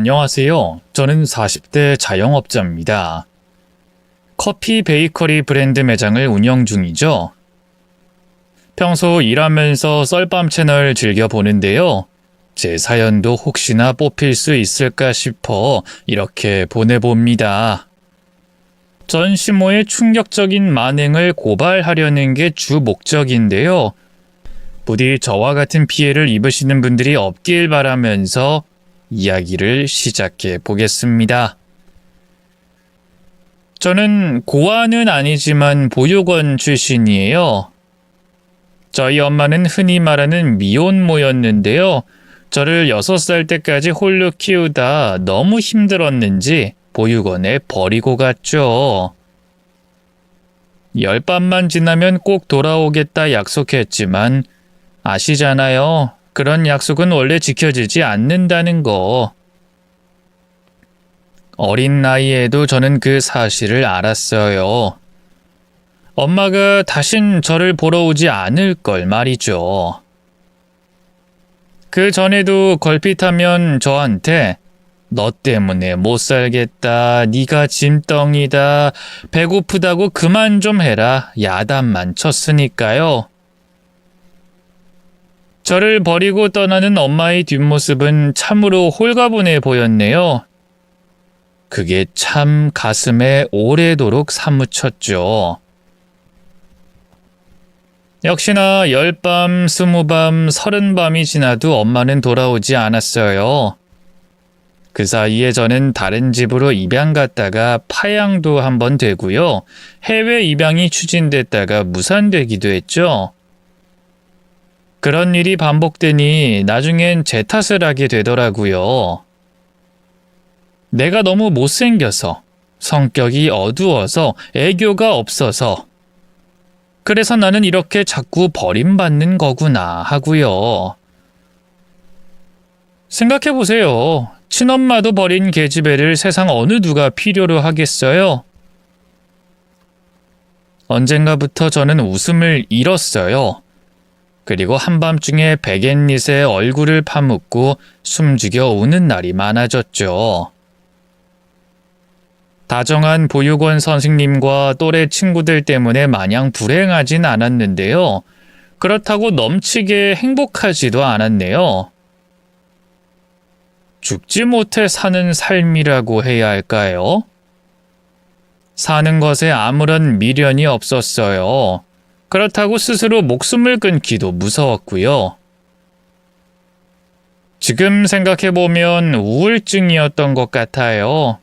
안녕하세요. 저는 40대 자영업자입니다. 커피 베이커리 브랜드 매장을 운영 중이죠. 평소 일하면서 썰밤 채널 즐겨보는데요. 제 사연도 혹시나 뽑힐 수 있을까 싶어 이렇게 보내봅니다. 전시모의 충격적인 만행을 고발하려는 게 주 목적인데요. 부디 저와 같은 피해를 입으시는 분들이 없길 바라면서 이야기를 시작해 보겠습니다. 저는 고아는 아니지만 보육원 출신이에요. 저희 엄마는 흔히 말하는 미혼모였는데요. 저를 6살 때까지 홀로 키우다 너무 힘들었는지 보육원에 버리고 갔죠. 열밤만 지나면 꼭 돌아오겠다 약속했지만 아시잖아요. 그런 약속은 원래 지켜지지 않는다는 거. 어린 나이에도 저는 그 사실을 알았어요. 엄마가 다신 저를 보러 오지 않을 걸 말이죠. 그 전에도 걸핏하면 저한테 너 때문에 못 살겠다, 네가 짐덩이다, 배고프다고 그만 좀 해라 야단만 쳤으니까요. 저를 버리고 떠나는 엄마의 뒷모습은 참으로 홀가분해 보였네요. 그게 참 가슴에 오래도록 사무쳤죠. 역시나 10밤, 20밤, 30밤이 지나도 엄마는 돌아오지 않았어요. 그 사이에 저는 다른 집으로 입양 갔다가 파양도 한번 되고요. 해외 입양이 추진됐다가 무산되기도 했죠. 그런 일이 반복되니 나중엔 제 탓을 하게 되더라고요. 내가 너무 못생겨서, 성격이 어두워서, 애교가 없어서, 그래서 나는 이렇게 자꾸 버림받는 거구나 하고요. 생각해보세요. 친엄마도 버린 계집애를 세상 어느 누가 필요로 하겠어요? 언젠가부터 저는 웃음을 잃었어요. 그리고 한밤중에 백앤릿에 얼굴을 파묻고 숨죽여 우는 날이 많아졌죠. 다정한 보육원 선생님과 또래 친구들 때문에 마냥 불행하진 않았는데요. 그렇다고 넘치게 행복하지도 않았네요. 죽지 못해 사는 삶이라고 해야 할까요? 사는 것에 아무런 미련이 없었어요. 그렇다고 스스로 목숨을 끊기도 무서웠고요. 지금 생각해보면 우울증이었던 것 같아요.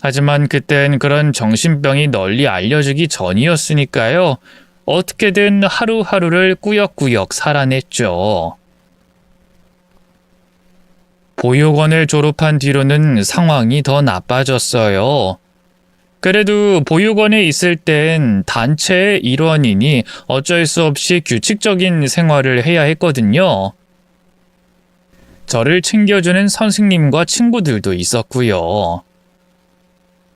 하지만 그땐 그런 정신병이 널리 알려지기 전이었으니까요. 어떻게든 하루하루를 꾸역꾸역 살아냈죠. 보육원을 졸업한 뒤로는 상황이 더 나빠졌어요. 그래도 보육원에 있을 땐 단체의 일원이니 어쩔 수 없이 규칙적인 생활을 해야 했거든요. 저를 챙겨주는 선생님과 친구들도 있었고요.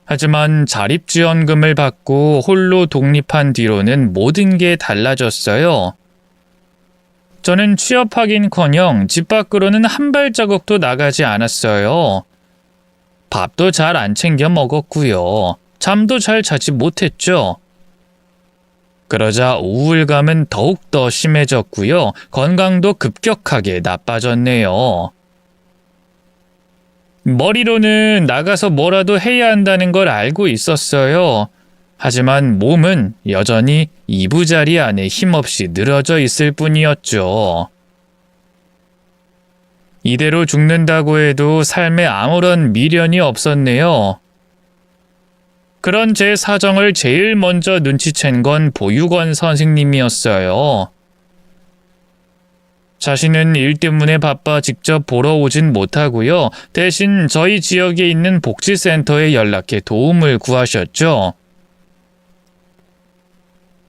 하지만 자립지원금을 받고 홀로 독립한 뒤로는 모든 게 달라졌어요. 저는 취업하긴커녕 집 밖으로는 한 발자국도 나가지 않았어요. 밥도 잘 안 챙겨 먹었고요. 잠도 잘 자지 못했죠. 그러자 우울감은 더욱더 심해졌고요. 건강도 급격하게 나빠졌네요. 머리로는 나가서 뭐라도 해야 한다는 걸 알고 있었어요. 하지만 몸은 여전히 이부자리 안에 힘없이 늘어져 있을 뿐이었죠. 이대로 죽는다고 해도 삶에 아무런 미련이 없었네요. 그런 제 사정을 제일 먼저 눈치챈 건 보육원 선생님이었어요. 자신은 일 때문에 바빠 직접 보러 오진 못하고요. 대신 저희 지역에 있는 복지센터에 연락해 도움을 구하셨죠.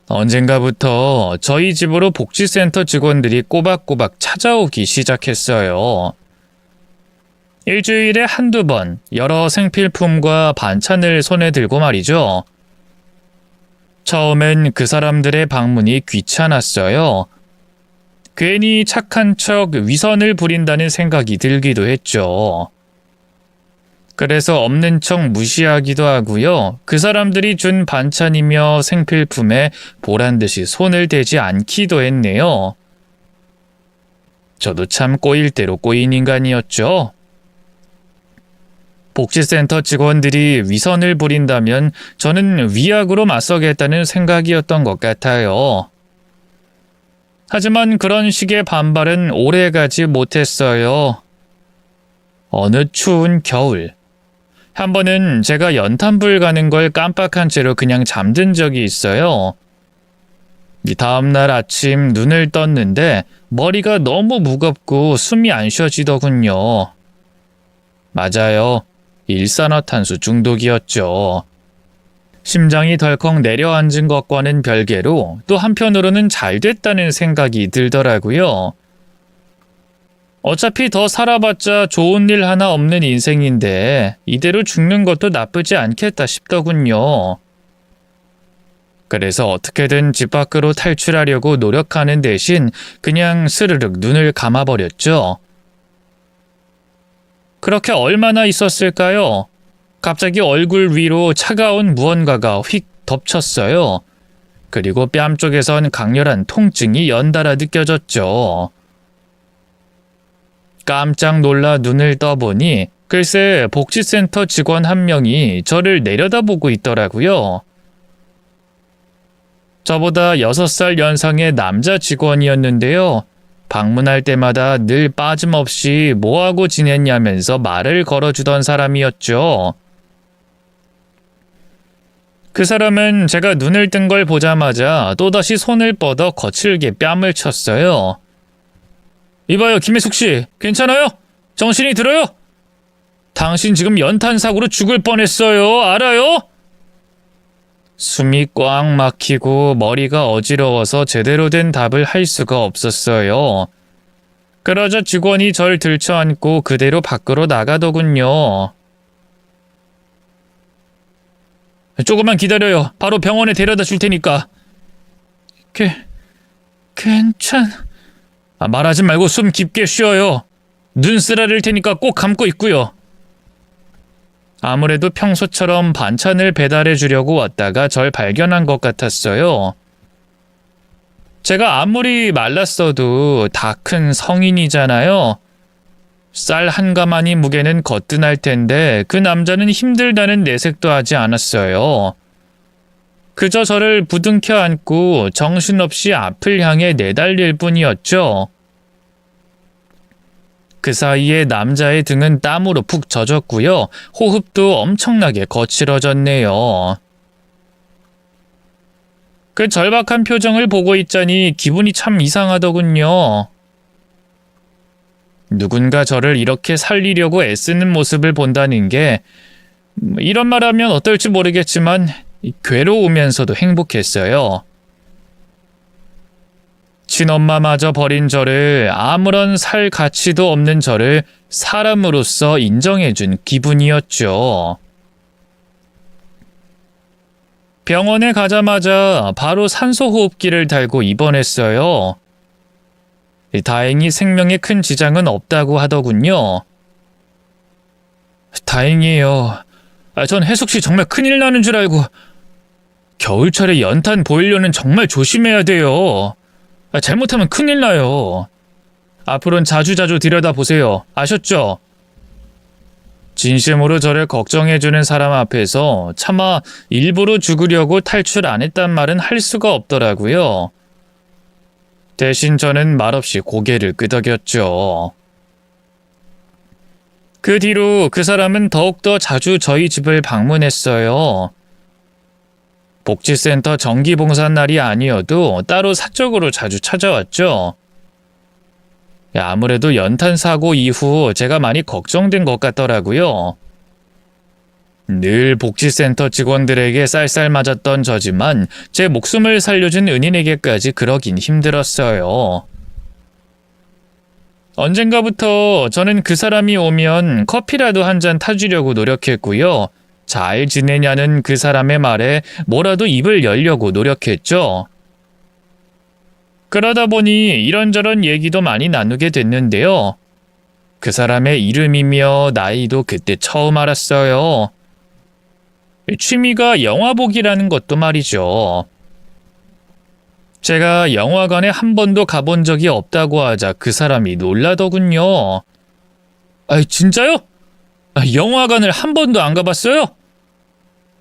언젠가부터 저희 집으로 복지센터 직원들이 꼬박꼬박 찾아오기 시작했어요. 일주일에 한두 번 여러 생필품과 반찬을 손에 들고 말이죠. 처음엔 그 사람들의 방문이 귀찮았어요. 괜히 착한 척 위선을 부린다는 생각이 들기도 했죠. 그래서 없는 척 무시하기도 하고요. 그 사람들이 준 반찬이며 생필품에 보란듯이 손을 대지 않기도 했네요. 저도 참 꼬일 대로 꼬인 인간이었죠. 복지센터 직원들이 위선을 부린다면 저는 위약으로 맞서겠다는 생각이었던 것 같아요. 하지만 그런 식의 반발은 오래가지 못했어요. 어느 추운 겨울, 한 번은 제가 연탄불 가는 걸 깜빡한 채로 그냥 잠든 적이 있어요. 이 다음날 아침 눈을 떴는데 머리가 너무 무겁고 숨이 안 쉬어지더군요. 맞아요. 일산화탄소 중독이었죠. 심장이 덜컥 내려앉은 것과는 별개로 또 한편으로는 잘 됐다는 생각이 들더라고요. 어차피 더 살아봤자 좋은 일 하나 없는 인생인데 이대로 죽는 것도 나쁘지 않겠다 싶더군요. 그래서 어떻게든 집 밖으로 탈출하려고 노력하는 대신 그냥 스르륵 눈을 감아버렸죠. 그렇게 얼마나 있었을까요? 갑자기 얼굴 위로 차가운 무언가가 휙 덮쳤어요. 그리고 뺨 쪽에선 강렬한 통증이 연달아 느껴졌죠. 깜짝 놀라 눈을 떠보니 글쎄 복지센터 직원 한 명이 저를 내려다보고 있더라고요. 저보다 6살 연상의 남자 직원이었는데요. 방문할 때마다 늘 빠짐없이 뭐하고 지냈냐면서 말을 걸어주던 사람이었죠. 그 사람은 제가 눈을 뜬 걸 보자마자 또다시 손을 뻗어 거칠게 뺨을 쳤어요. 이봐요, 김혜숙 씨. 괜찮아요? 정신이 들어요? 당신 지금 연탄사고로 죽을 뻔했어요. 알아요? 숨이 꽉 막히고 머리가 어지러워서 제대로 된 답을 할 수가 없었어요. 그러자 직원이 절 들쳐안고 그대로 밖으로 나가더군요. 조금만 기다려요. 바로 병원에 데려다 줄 테니까. 말하지 말고 숨 깊게 쉬어요. 눈 쓰라릴 테니까 꼭 감고 있고요. 아무래도 평소처럼 반찬을 배달해 주려고 왔다가 절 발견한 것 같았어요. 제가 아무리 말랐어도 다 큰 성인이잖아요. 쌀 한 가마니 무게는 거뜬할 텐데 그 남자는 힘들다는 내색도 하지 않았어요. 그저 저를 부둥켜 안고 정신없이 앞을 향해 내달릴 뿐이었죠. 그 사이에 남자의 등은 땀으로 푹 젖었고요. 호흡도 엄청나게 거칠어졌네요. 그 절박한 표정을 보고 있자니 기분이 참 이상하더군요. 누군가 저를 이렇게 살리려고 애쓰는 모습을 본다는 게 이런 말하면 어떨지 모르겠지만 괴로우면서도 행복했어요. 친엄마마저 버린 저를, 아무런 살 가치도 없는 저를 사람으로서 인정해준 기분이었죠. 병원에 가자마자 바로 산소호흡기를 달고 입원했어요. 다행히 생명에 큰 지장은 없다고 하더군요. 다행이에요. 전 혜숙 씨 정말 큰일 나는 줄 알고. 겨울철에 연탄 보일러는 정말 조심해야 돼요. 잘못하면 큰일 나요. 앞으로는 자주자주 들여다보세요. 아셨죠? 진심으로 저를 걱정해주는 사람 앞에서 차마 일부러 죽으려고 탈출 안 했단 말은 할 수가 없더라고요. 대신 저는 말없이 고개를 끄덕였죠. 그 뒤로 그 사람은 더욱더 자주 저희 집을 방문했어요. 복지센터 정기봉사 날이 아니어도 따로 사적으로 자주 찾아왔죠. 아무래도 연탄 사고 이후 제가 많이 걱정된 것 같더라고요. 늘 복지센터 직원들에게 쌀쌀 맞았던 저지만 제 목숨을 살려준 은인에게까지 그러긴 힘들었어요. 언젠가부터 저는 그 사람이 오면 커피라도 한 잔 타주려고 노력했고요. 잘 지내냐는 그 사람의 말에 뭐라도 입을 열려고 노력했죠. 그러다 보니 이런저런 얘기도 많이 나누게 됐는데요. 그 사람의 이름이며 나이도 그때 처음 알았어요. 취미가 영화 보기라는 것도 말이죠. 제가 영화관에 한 번도 가본 적이 없다고 하자 그 사람이 놀라더군요. 진짜요? 영화관을 한 번도 안 가봤어요?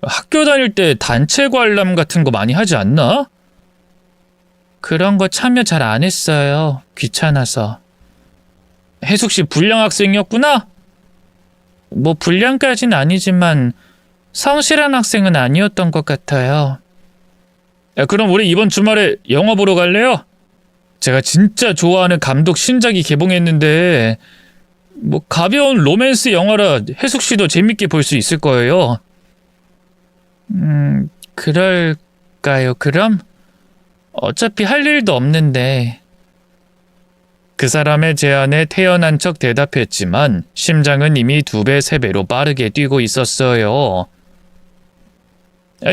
학교 다닐 때 단체 관람 같은 거 많이 하지 않나? 그런 거 참여 잘 안 했어요. 귀찮아서. 혜숙 씨 불량 학생이었구나? 뭐 불량까진 아니지만 성실한 학생은 아니었던 것 같아요. 그럼 우리 이번 주말에 영화 보러 갈래요? 제가 진짜 좋아하는 감독 신작이 개봉했는데 뭐 가벼운 로맨스 영화라 혜숙 씨도 재밌게 볼 수 있을 거예요. 그럴까요, 그럼? 어차피 할 일도 없는데. 그 사람의 제안에 태연한 척 대답했지만 심장은 이미 2배, 3배로 빠르게 뛰고 있었어요.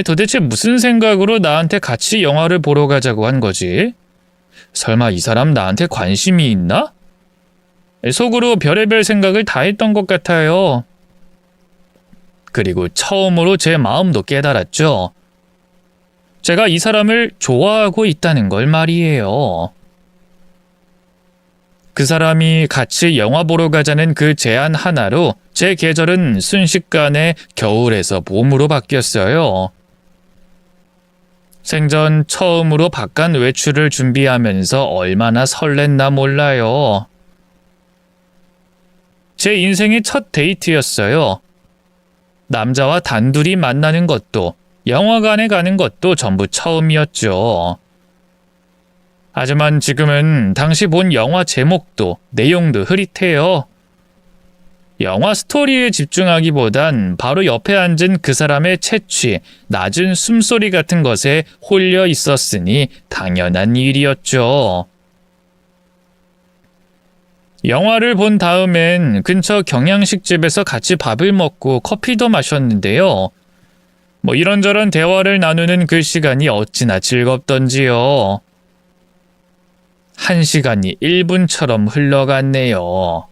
도대체 무슨 생각으로 나한테 같이 영화를 보러 가자고 한 거지? 설마 이 사람 나한테 관심이 있나? 속으로 별의별 생각을 다 했던 것 같아요. 그리고 처음으로 제 마음도 깨달았죠. 제가 이 사람을 좋아하고 있다는 걸 말이에요. 그 사람이 같이 영화 보러 가자는 그 제안 하나로 제 계절은 순식간에 겨울에서 봄으로 바뀌었어요. 생전 처음으로 바깥 외출을 준비하면서 얼마나 설렜나 몰라요. 제 인생의 첫 데이트였어요. 남자와 단둘이 만나는 것도 영화관에 가는 것도 전부 처음이었죠. 하지만 지금은 당시 본 영화 제목도 내용도 흐릿해요. 영화 스토리에 집중하기보단 바로 옆에 앉은 그 사람의 채취, 낮은 숨소리 같은 것에 홀려 있었으니 당연한 일이었죠. 영화를 본 다음엔 근처 경양식집에서 같이 밥을 먹고 커피도 마셨는데요. 뭐 이런저런 대화를 나누는 그 시간이 어찌나 즐겁던지요. 1시간이 1분처럼 흘러갔네요.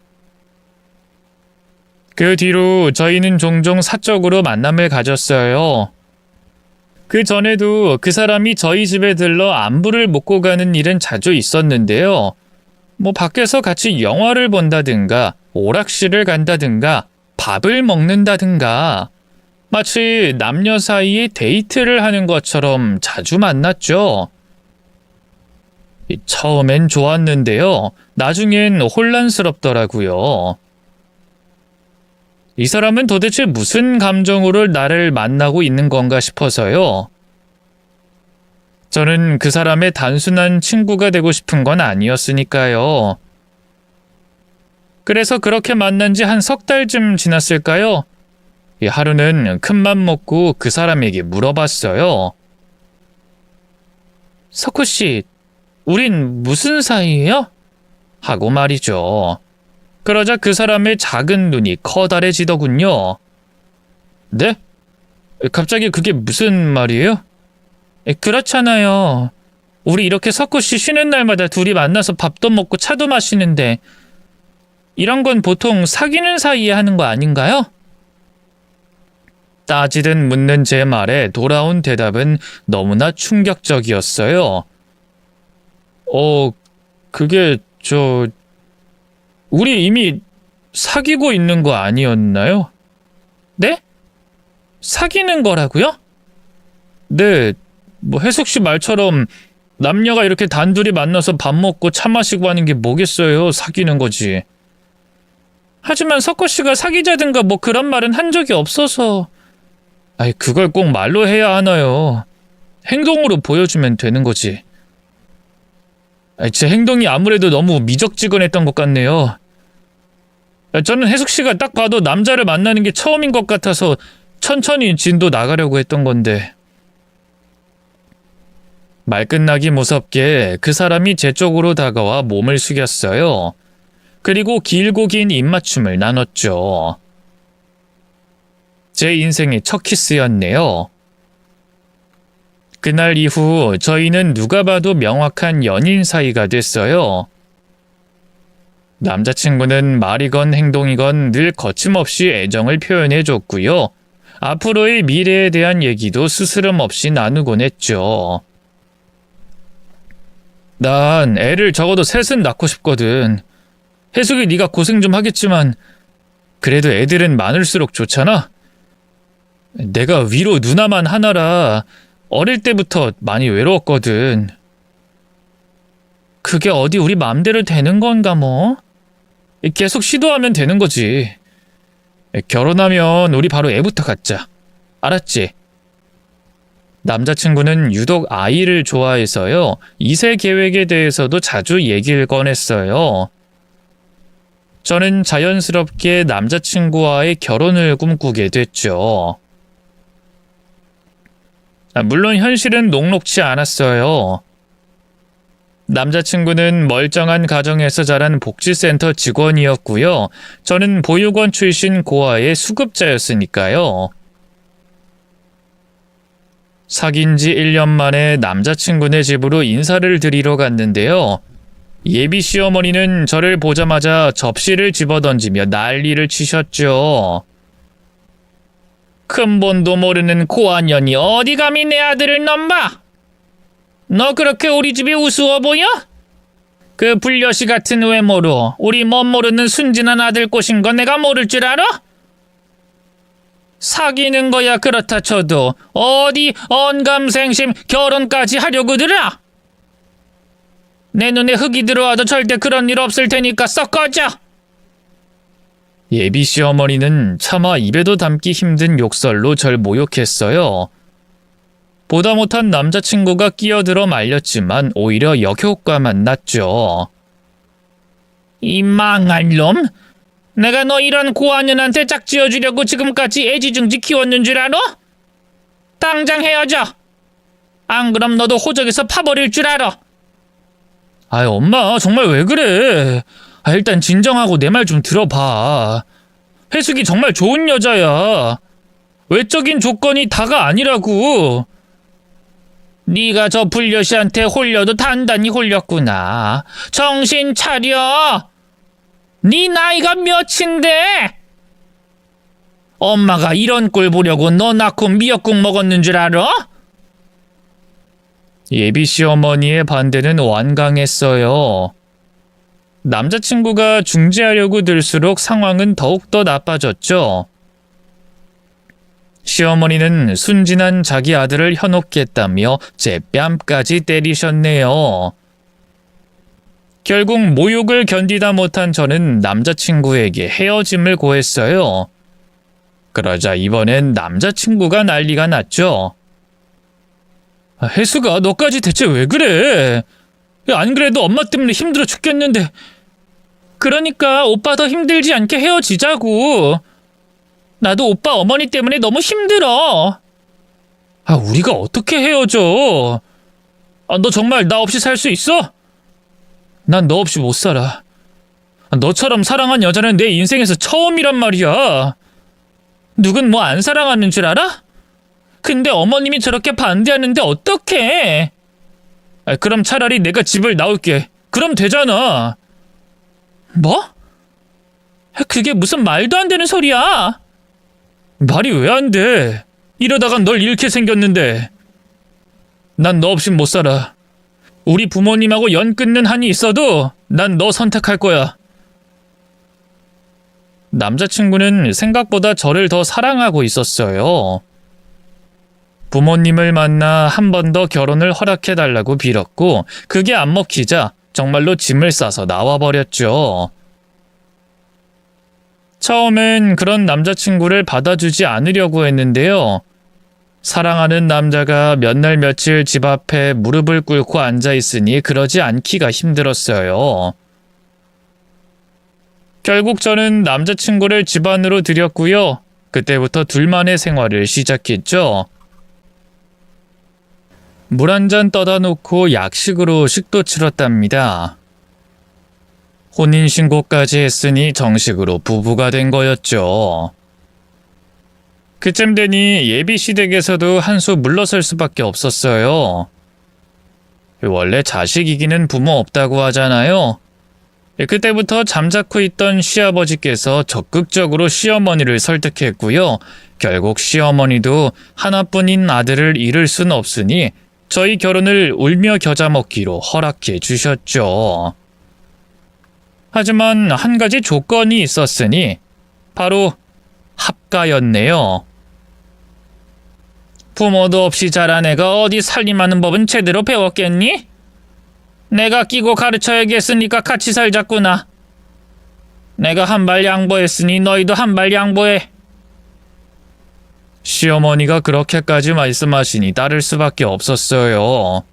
그 뒤로 저희는 종종 사적으로 만남을 가졌어요. 그 전에도 그 사람이 저희 집에 들러 안부를 묻고 가는 일은 자주 있었는데요. 뭐 밖에서 같이 영화를 본다든가 오락실을 간다든가 밥을 먹는다든가 마치 남녀 사이에 데이트를 하는 것처럼 자주 만났죠. 처음엔 좋았는데요. 나중엔 혼란스럽더라고요. 이 사람은 도대체 무슨 감정으로 나를 만나고 있는 건가 싶어서요. 저는 그 사람의 단순한 친구가 되고 싶은 건 아니었으니까요. 그래서 그렇게 만난 지 한 3달쯤 지났을까요? 하루는 큰맘 먹고 그 사람에게 물어봤어요. 석호 씨, 우린 무슨 사이예요? 하고 말이죠. 그러자 그 사람의 작은 눈이 커다래지더군요. 네? 갑자기 그게 무슨 말이에요? 그렇잖아요. 우리 이렇게 석호 씨 쉬는 날마다 둘이 만나서 밥도 먹고 차도 마시는데 이런 건 보통 사귀는 사이에 하는 거 아닌가요? 따지듯 묻는 제 말에 돌아온 대답은 너무나 충격적이었어요. 그게 우리 이미 사귀고 있는 거 아니었나요? 네? 사귀는 거라고요? 네, 뭐 혜숙 씨 말처럼 남녀가 이렇게 단둘이 만나서 밥 먹고 차 마시고 하는 게 뭐겠어요? 사귀는 거지. 하지만 석호 씨가 사귀자든가 뭐 그런 말은 한 적이 없어서. 그걸 꼭 말로 해야 하나요? 행동으로 보여주면 되는 거지. 제 행동이 아무래도 너무 미적지근했던 것 같네요. 저는 혜숙 씨가 딱 봐도 남자를 만나는 게 처음인 것 같아서 천천히 진도 나가려고 했던 건데. 말 끝나기 무섭게 그 사람이 제 쪽으로 다가와 몸을 숙였어요. 그리고 길고 긴 입맞춤을 나눴죠. 제 인생의 첫 키스였네요. 그날 이후 저희는 누가 봐도 명확한 연인 사이가 됐어요. 남자친구는 말이건 행동이건 늘 거침없이 애정을 표현해줬고요. 앞으로의 미래에 대한 얘기도 스스럼 없이 나누곤 했죠. 난 애를 적어도 셋은 낳고 싶거든. 혜숙이 네가 고생 좀 하겠지만 그래도 애들은 많을수록 좋잖아. 내가 위로 누나만 하나라 어릴 때부터 많이 외로웠거든. 그게 어디 우리 맘대로 되는 건가 뭐? 계속 시도하면 되는 거지. 결혼하면 우리 바로 애부터 갖자. 알았지? 남자친구는 유독 아이를 좋아해서요. 2세 계획에 대해서도 자주 얘기를 꺼냈어요. 저는 자연스럽게 남자친구와의 결혼을 꿈꾸게 됐죠. 물론 현실은 녹록지 않았어요. 남자친구는 멀쩡한 가정에서 자란 복지센터 직원이었고요. 저는 보육원 출신 고아의 수급자였으니까요. 사귄 지 1년 만에 남자친구네 집으로 인사를 드리러 갔는데요. 예비 시어머니는 저를 보자마자 접시를 집어던지며 난리를 치셨죠. 근본도 모르는 고아년이 어디 감히 내 아들을 넘봐? 너 그렇게 우리 집이 우스워 보여? 그 불려시 같은 외모로 우리 멋 모르는 순진한 아들 꼬신 거 내가 모를 줄 알아? 사귀는 거야 그렇다 쳐도 어디 언감생심 결혼까지 하려고 들아? 내 눈에 흙이 들어와도 절대 그런 일 없을 테니까 썩 꺼져. 예비 시어머니는 차마 입에도 담기 힘든 욕설로 절 모욕했어요. 보다 못한 남자친구가 끼어들어 말렸지만 오히려 역효과만 났죠. 이 망할 놈! 내가 너 이런 고아년한테 짝지어주려고 지금까지 애지중지 키웠는 줄 알아? 당장 헤어져! 안 그럼 너도 호적에서 파버릴 줄 알아! 아이 엄마 정말 왜 그래? 일단 진정하고 내 말 좀 들어봐. 혜숙이 정말 좋은 여자야. 외적인 조건이 다가 아니라고. 네가 저 불려시한테 홀려도 단단히 홀렸구나. 정신 차려. 네 나이가 몇인데? 엄마가 이런 꼴 보려고 너 낳고 미역국 먹었는 줄 알아? 예비 시어머니의 반대는 완강했어요. 남자친구가 중재하려고 들수록 상황은 더욱더 나빠졌죠. 시어머니는 순진한 자기 아들을 현혹했다며 제 뺨까지 때리셨네요. 결국 모욕을 견디다 못한 저는 남자친구에게 헤어짐을 고했어요. 그러자 이번엔 남자친구가 난리가 났죠. 혜수가 너까지 대체 왜 그래? 안 그래도 엄마 때문에 힘들어 죽겠는데. 그러니까 오빠 더 힘들지 않게 헤어지자고. 나도 오빠 어머니 때문에 너무 힘들어. 우리가 어떻게 헤어져? 너 정말 나 없이 살 수 있어? 난 너 없이 못 살아. 너처럼 사랑한 여자는 내 인생에서 처음이란 말이야. 누군 뭐 안 사랑하는 줄 알아? 근데 어머님이 저렇게 반대하는데 어떡해? 그럼 차라리 내가 집을 나올게. 그럼 되잖아. 뭐? 그게 무슨 말도 안 되는 소리야? 말이 왜 안 돼? 이러다간 널 잃게 생겼는데. 난 너 없인 못 살아. 우리 부모님하고 연 끊는 한이 있어도 난 너 선택할 거야. 남자친구는 생각보다 저를 더 사랑하고 있었어요. 부모님을 만나 한 번 더 결혼을 허락해달라고 빌었고 그게 안 먹히자 정말로 짐을 싸서 나와버렸죠. 처음엔 그런 남자친구를 받아주지 않으려고 했는데요. 사랑하는 남자가 몇 날 며칠 집 앞에 무릎을 꿇고 앉아있으니 그러지 않기가 힘들었어요. 결국 저는 남자친구를 집 안으로 들였고요. 그때부터 둘만의 생활을 시작했죠. 물 한 잔 떠다 놓고 약식으로 식도 치렀답니다. 혼인신고까지 했으니 정식으로 부부가 된 거였죠. 그쯤 되니 예비시댁에서도 한 수 물러설 수밖에 없었어요. 원래 자식 이기는 부모 없다고 하잖아요. 그때부터 잠자코 있던 시아버지께서 적극적으로 시어머니를 설득했고요. 결국 시어머니도 하나뿐인 아들을 잃을 순 없으니 저희 결혼을 울며 겨자 먹기로 허락해 주셨죠. 하지만 한 가지 조건이 있었으니 바로 합가였네요. 부모도 없이 자란 애가 어디 살림하는 법은 제대로 배웠겠니? 내가 끼고 가르쳐야겠으니까 같이 살자꾸나. 내가 한 발 양보했으니 너희도 한 발 양보해. 시어머니가 그렇게까지 말씀하시니 따를 수밖에 없었어요.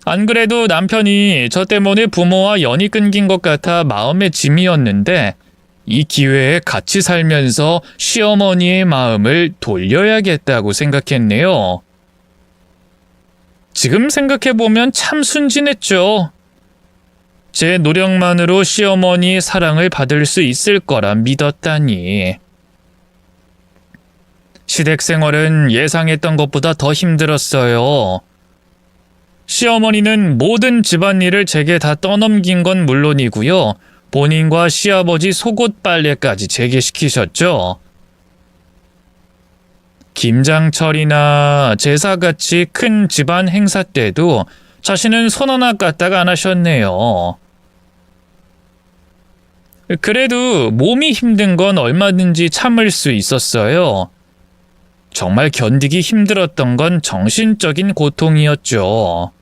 안 그래도 남편이 저 때문에 부모와 연이 끊긴 것 같아 마음의 짐이었는데 이 기회에 같이 살면서 시어머니의 마음을 돌려야겠다고 생각했네요. 지금 생각해보면 참 순진했죠. 제 노력만으로 시어머니의 사랑을 받을 수 있을 거라 믿었다니. 시댁 생활은 예상했던 것보다 더 힘들었어요. 시어머니는 모든 집안일을 제게 다 떠넘긴 건 물론이고요. 본인과 시아버지 속옷 빨래까지 제게 시키셨죠. 김장철이나 제사같이 큰 집안 행사 때도 자신은 손 하나 까딱 안 하셨네요. 그래도 몸이 힘든 건 얼마든지 참을 수 있었어요. 정말 견디기 힘들었던 건 정신적인 고통이었죠.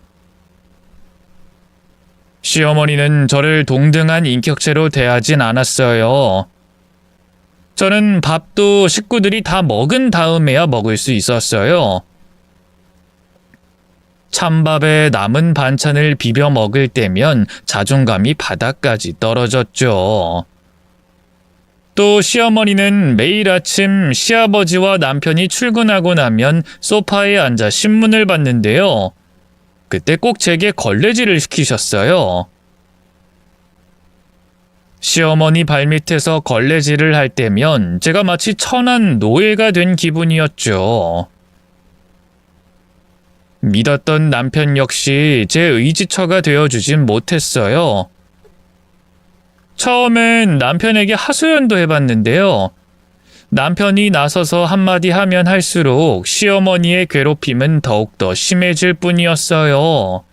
시어머니는 저를 동등한 인격체로 대하진 않았어요. 저는 밥도 식구들이 다 먹은 다음에야 먹을 수 있었어요. 찬밥에 남은 반찬을 비벼 먹을 때면 자존감이 바닥까지 떨어졌죠. 또 시어머니는 매일 아침 시아버지와 남편이 출근하고 나면 소파에 앉아 신문을 봤는데요. 그때 꼭 제게 걸레질을 시키셨어요. 시어머니 발밑에서 걸레질을 할 때면 제가 마치 천한 노예가 된 기분이었죠. 믿었던 남편 역시 제 의지처가 되어주진 못했어요. 처음엔 남편에게 하소연도 해봤는데요. 남편이 나서서 한마디 하면 할수록 시어머니의 괴롭힘은 더욱더 심해질 뿐이었어요.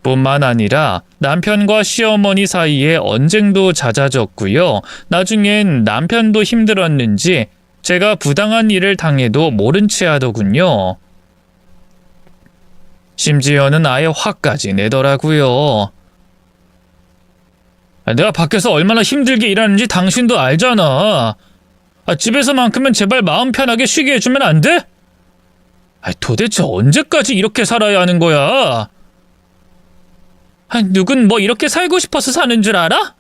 뿐만 아니라 남편과 시어머니 사이에 언쟁도 잦아졌고요. 나중엔 남편도 힘들었는지 제가 부당한 일을 당해도 모른 채 하더군요. 심지어는 아예 화까지 내더라고요. 내가 밖에서 얼마나 힘들게 일하는지 당신도 알잖아. 집에서만큼은 제발 마음 편하게 쉬게 해주면 안 돼? 도대체 언제까지 이렇게 살아야 하는 거야? 누군 뭐 이렇게 살고 싶어서 사는 줄 알아?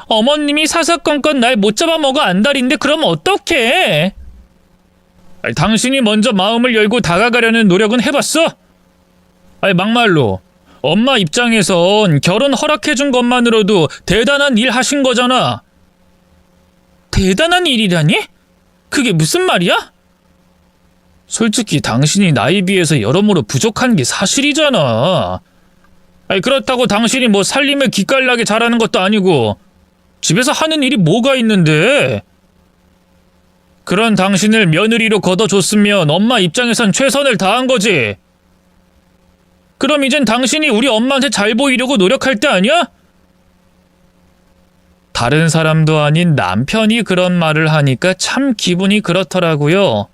어머님이 사사건건 날 못 잡아먹어 안달인데 그럼 어떡해? 당신이 먼저 마음을 열고 다가가려는 노력은 해봤어? 막말로 엄마 입장에선 결혼 허락해준 것만으로도 대단한 일 하신 거잖아. 대단한 일이라니? 그게 무슨 말이야? 솔직히 당신이 나에 비해서 여러모로 부족한 게 사실이잖아. 그렇다고 당신이 뭐 살림을 기깔나게 잘하는 것도 아니고 집에서 하는 일이 뭐가 있는데. 그런 당신을 며느리로 걷어줬으면 엄마 입장에선 최선을 다한 거지. 그럼 이젠 당신이 우리 엄마한테 잘 보이려고 노력할 때 아니야? 다른 사람도 아닌 남편이 그런 말을 하니까 참 기분이 그렇더라고요.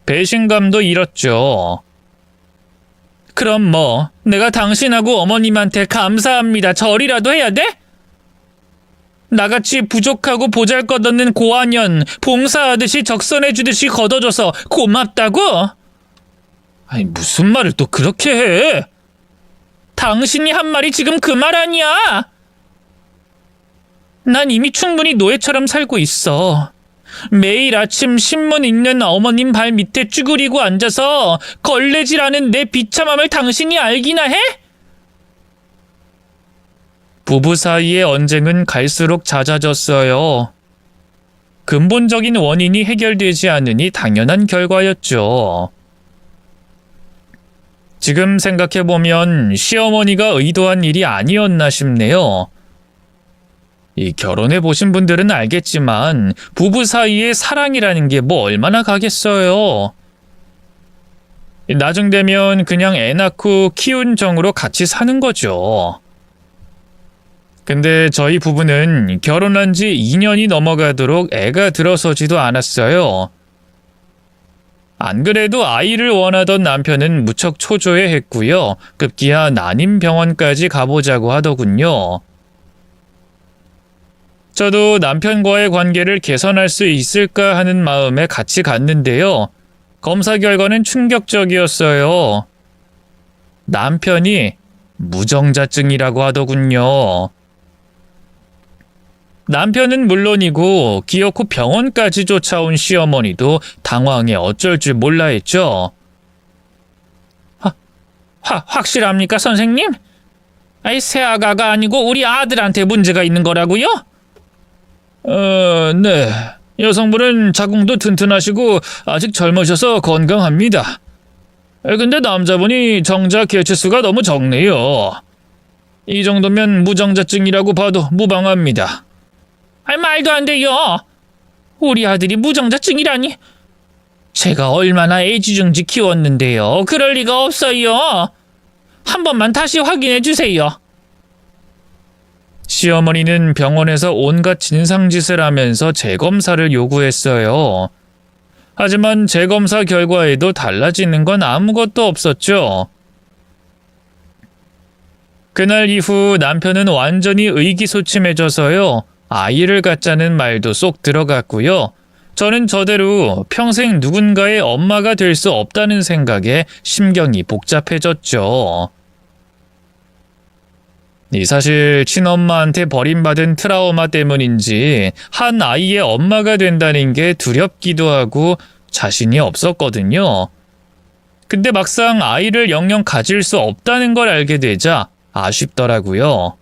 배신감도 잃었죠. 그럼 뭐 내가 당신하고 어머님한테 감사합니다 절이라도 해야 돼? 나같이 부족하고 보잘것없는 고아년 봉사하듯이 적선해주듯이 걷어줘서 고맙다고? 무슨 말을 또 그렇게 해? 당신이 한 말이 지금 그 말 아니야? 난 이미 충분히 노예처럼 살고 있어. 매일 아침 신문 읽는 어머님 발 밑에 쭈그리고 앉아서 걸레질하는 내 비참함을 당신이 알기나 해? 부부 사이의 언쟁은 갈수록 잦아졌어요. 근본적인 원인이 해결되지 않으니 당연한 결과였죠. 지금 생각해보면 시어머니가 의도한 일이 아니었나 싶네요. 이 결혼해보신 분들은 알겠지만 부부 사이에 사랑이라는 게 뭐 얼마나 가겠어요. 나중 되면 그냥 애 낳고 키운 정으로 같이 사는 거죠. 근데 저희 부부는 결혼한 지 2년이 넘어가도록 애가 들어서지도 않았어요. 안 그래도 아이를 원하던 남편은 무척 초조해했고요. 급기야 난임병원까지 가보자고 하더군요. 저도 남편과의 관계를 개선할 수 있을까 하는 마음에 같이 갔는데요. 검사 결과는 충격적이었어요. 남편이 무정자증이라고 하더군요. 남편은 물론이고 기어코 병원까지 쫓아온 시어머니도 당황해 어쩔 줄 몰라 했죠. 확실합니까, 선생님? 새아가가 아니고 우리 아들한테 문제가 있는 거라고요? 네. 여성분은 자궁도 튼튼하시고 아직 젊으셔서 건강합니다. 근데 남자분이 정자 개체수가 너무 적네요. 이 정도면 무정자증이라고 봐도 무방합니다. 말도 안 돼요. 우리 아들이 무정자증이라니. 제가 얼마나 애지중지 키웠는데요. 그럴 리가 없어요. 한 번만 다시 확인해 주세요. 시어머니는 병원에서 온갖 진상짓을 하면서 재검사를 요구했어요. 하지만 재검사 결과에도 달라지는 건 아무것도 없었죠. 그날 이후 남편은 완전히 의기소침해져서요. 아이를 갖자는 말도 쏙 들어갔고요. 저는 저대로 평생 누군가의 엄마가 될 수 없다는 생각에 심경이 복잡해졌죠. 사실 친엄마한테 버림받은 트라우마 때문인지 한 아이의 엄마가 된다는 게 두렵기도 하고 자신이 없었거든요. 근데 막상 아이를 영영 가질 수 없다는 걸 알게 되자 아쉽더라고요.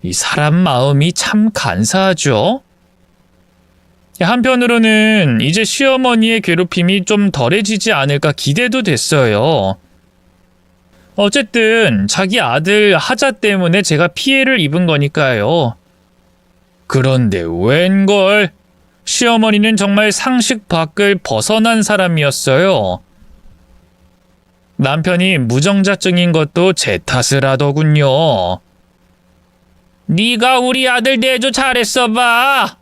이 사람 마음이 참 간사하죠. 한편으로는 이제 시어머니의 괴롭힘이 좀 덜해지지 않을까 기대도 됐어요. 어쨌든 자기 아들 하자 때문에 제가 피해를 입은 거니까요. 그런데 웬걸? 시어머니는 정말 상식 밖을 벗어난 사람이었어요. 남편이 무정자증인 것도 제 탓을 하더군요. 네가 우리 아들 내조 잘했어 봐.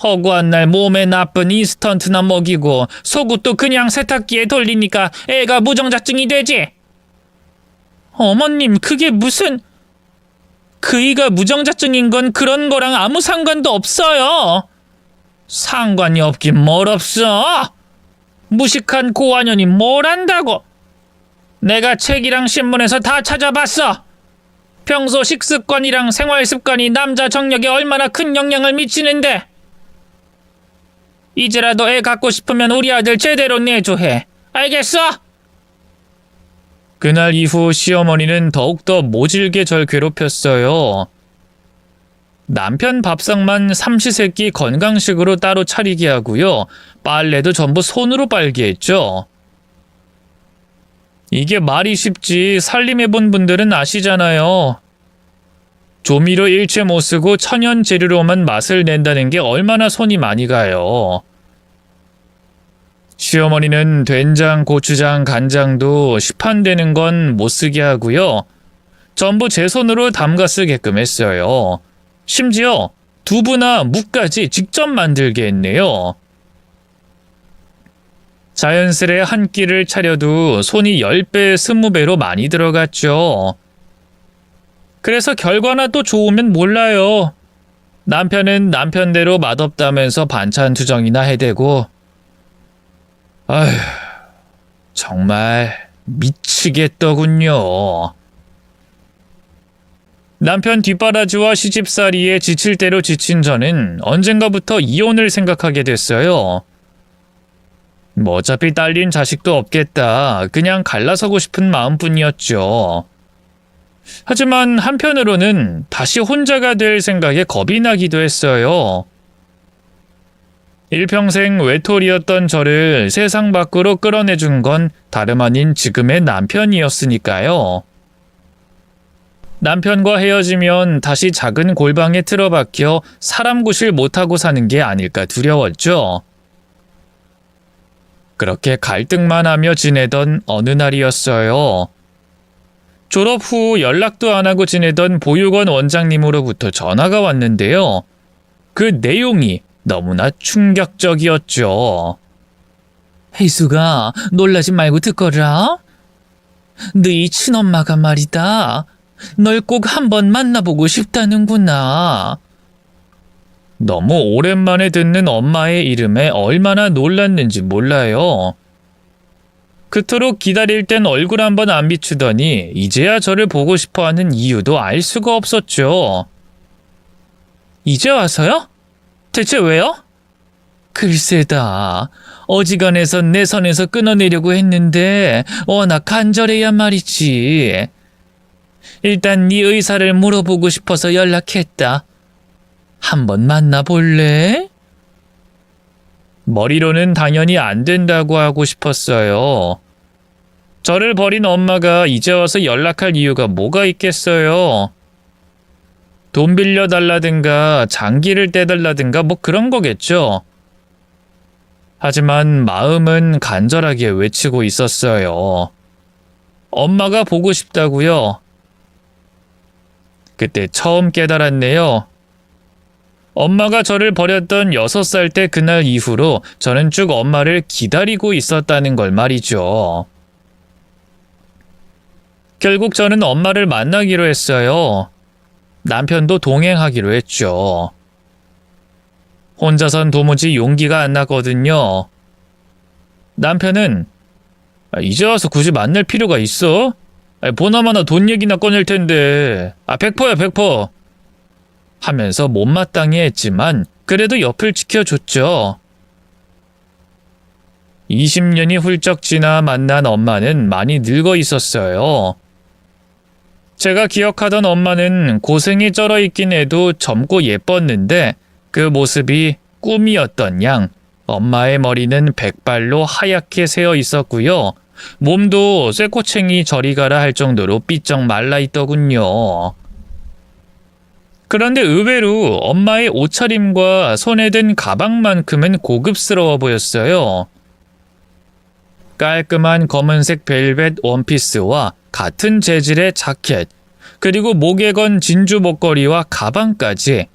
허구한 날 몸에 나쁜 인스턴트나 먹이고 속옷도 그냥 세탁기에 돌리니까 애가 무정자증이 되지. 어머님, 그게 무슨... 그이가 무정자증인 건 그런 거랑 아무 상관도 없어요. 상관이 없긴 뭘 없어. 무식한 고아년이 뭘 안다고. 내가 책이랑 신문에서 다 찾아봤어. 평소 식습관이랑 생활습관이 남자 정력에 얼마나 큰 영향을 미치는데. 이제라도 애 갖고 싶으면 우리 아들 제대로 내조해. 알겠어? 그날 이후 시어머니는 더욱더 모질게 절 괴롭혔어요. 남편 밥상만 삼시세끼 건강식으로 따로 차리게 하고요. 빨래도 전부 손으로 빨게 했죠. 이게 말이 쉽지 살림해본 분들은 아시잖아요. 조미료 일체 못 쓰고 천연 재료로만 맛을 낸다는 게 얼마나 손이 많이 가요. 시어머니는 된장, 고추장, 간장도 시판되는 건 못 쓰게 하고요. 전부 제 손으로 담가 쓰게끔 했어요. 심지어 두부나 묵까지 직접 만들게 했네요. 자연스레 한 끼를 차려도 손이 10배, 20배로 많이 들어갔죠. 그래서 결과나 또 좋으면 몰라요. 남편은 남편대로 맛없다면서 반찬 투정이나 해대고 아휴, 정말 미치겠더군요. 남편 뒷바라지와 시집살이에 지칠 대로 지친 저는 언젠가부터 이혼을 생각하게 됐어요. 뭐 어차피 딸린 자식도 없겠다. 그냥 갈라서고 싶은 마음뿐이었죠. 하지만 한편으로는 다시 혼자가 될 생각에 겁이 나기도 했어요. 일평생 외톨이였던 저를 세상 밖으로 끌어내준 건 다름 아닌 지금의 남편이었으니까요. 남편과 헤어지면 다시 작은 골방에 틀어박혀 사람 구실 못하고 사는 게 아닐까 두려웠죠. 그렇게 갈등만 하며 지내던 어느 날이었어요. 졸업 후 연락도 안 하고 지내던 보육원 원장님으로부터 전화가 왔는데요. 그 내용이 너무나 충격적이었죠. 혜수가 놀라지 말고 듣거라. 너희 친엄마가 말이다. 널 꼭 한번 만나보고 싶다는구나. 너무 오랜만에 듣는 엄마의 이름에 얼마나 놀랐는지 몰라요. 그토록 기다릴 땐 얼굴 한번 안 비추더니 이제야 저를 보고 싶어하는 이유도 알 수가 없었죠. 이제 와서요? 대체 왜요? 글쎄다. 어지간해서 내 선에서 끊어내려고 했는데 워낙 간절해야 말이지. 일단 네 의사를 물어보고 싶어서 연락했다. 한번 만나볼래? 머리로는 당연히 안 된다고 하고 싶었어요. 저를 버린 엄마가 이제 와서 연락할 이유가 뭐가 있겠어요? 돈 빌려달라든가 장기를 떼달라든가 뭐 그런 거겠죠. 하지만 마음은 간절하게 외치고 있었어요. 엄마가 보고 싶다고요? 그때 처음 깨달았네요. 엄마가 저를 버렸던 6살 때 그날 이후로 저는 쭉 엄마를 기다리고 있었다는 걸 말이죠. 결국 저는 엄마를 만나기로 했어요. 남편도 동행하기로 했죠. 혼자선 도무지 용기가 안 나거든요. 남편은 이제 와서 굳이 만날 필요가 있어? 보나마나 돈 얘기나 꺼낼 텐데 100%야 100%. 하면서 못마땅해 했지만 그래도 옆을 지켜줬죠. 20년이 훌쩍 지나 만난 엄마는 많이 늙어 있었어요. 제가 기억하던 엄마는 고생이 쩔어 있긴 해도 젊고 예뻤는데 그 모습이 꿈이었던 양 엄마의 머리는 백발로 하얗게 새어 있었고요. 몸도 쇠꼬챙이 저리 가라 할 정도로 삐쩍 말라 있더군요. 그런데 의외로 엄마의 옷차림과 손에 든 가방만큼은 고급스러워 보였어요. 깔끔한 검은색 벨벳 원피스와 같은 재질의 자켓, 그리고 목에 건 진주 목걸이와 가방까지.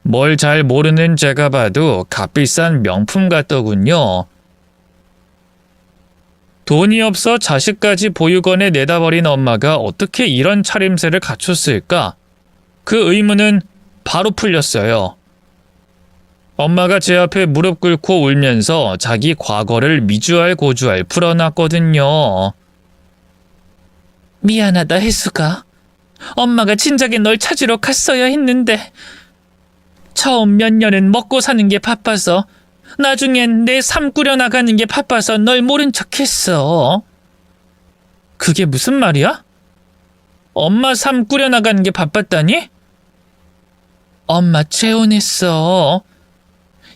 뭘 잘 모르는 제가 봐도 값비싼 명품 같더군요. 돈이 없어 자식까지 보육원에 내다버린 엄마가 어떻게 이런 차림새를 갖췄을까? 그 의문은 바로 풀렸어요. 엄마가 제 앞에 무릎 꿇고 울면서 자기 과거를 미주알 고주알 풀어놨거든요. 미안하다 혜수가. 엄마가 진작에 널 찾으러 갔어야 했는데 처음 몇 년은 먹고 사는 게 바빠서 나중엔 내 삶 꾸려나가는 게 바빠서 널 모른 척했어. 그게 무슨 말이야? 엄마 삶 꾸려나가는 게 바빴다니? 엄마 재혼했어.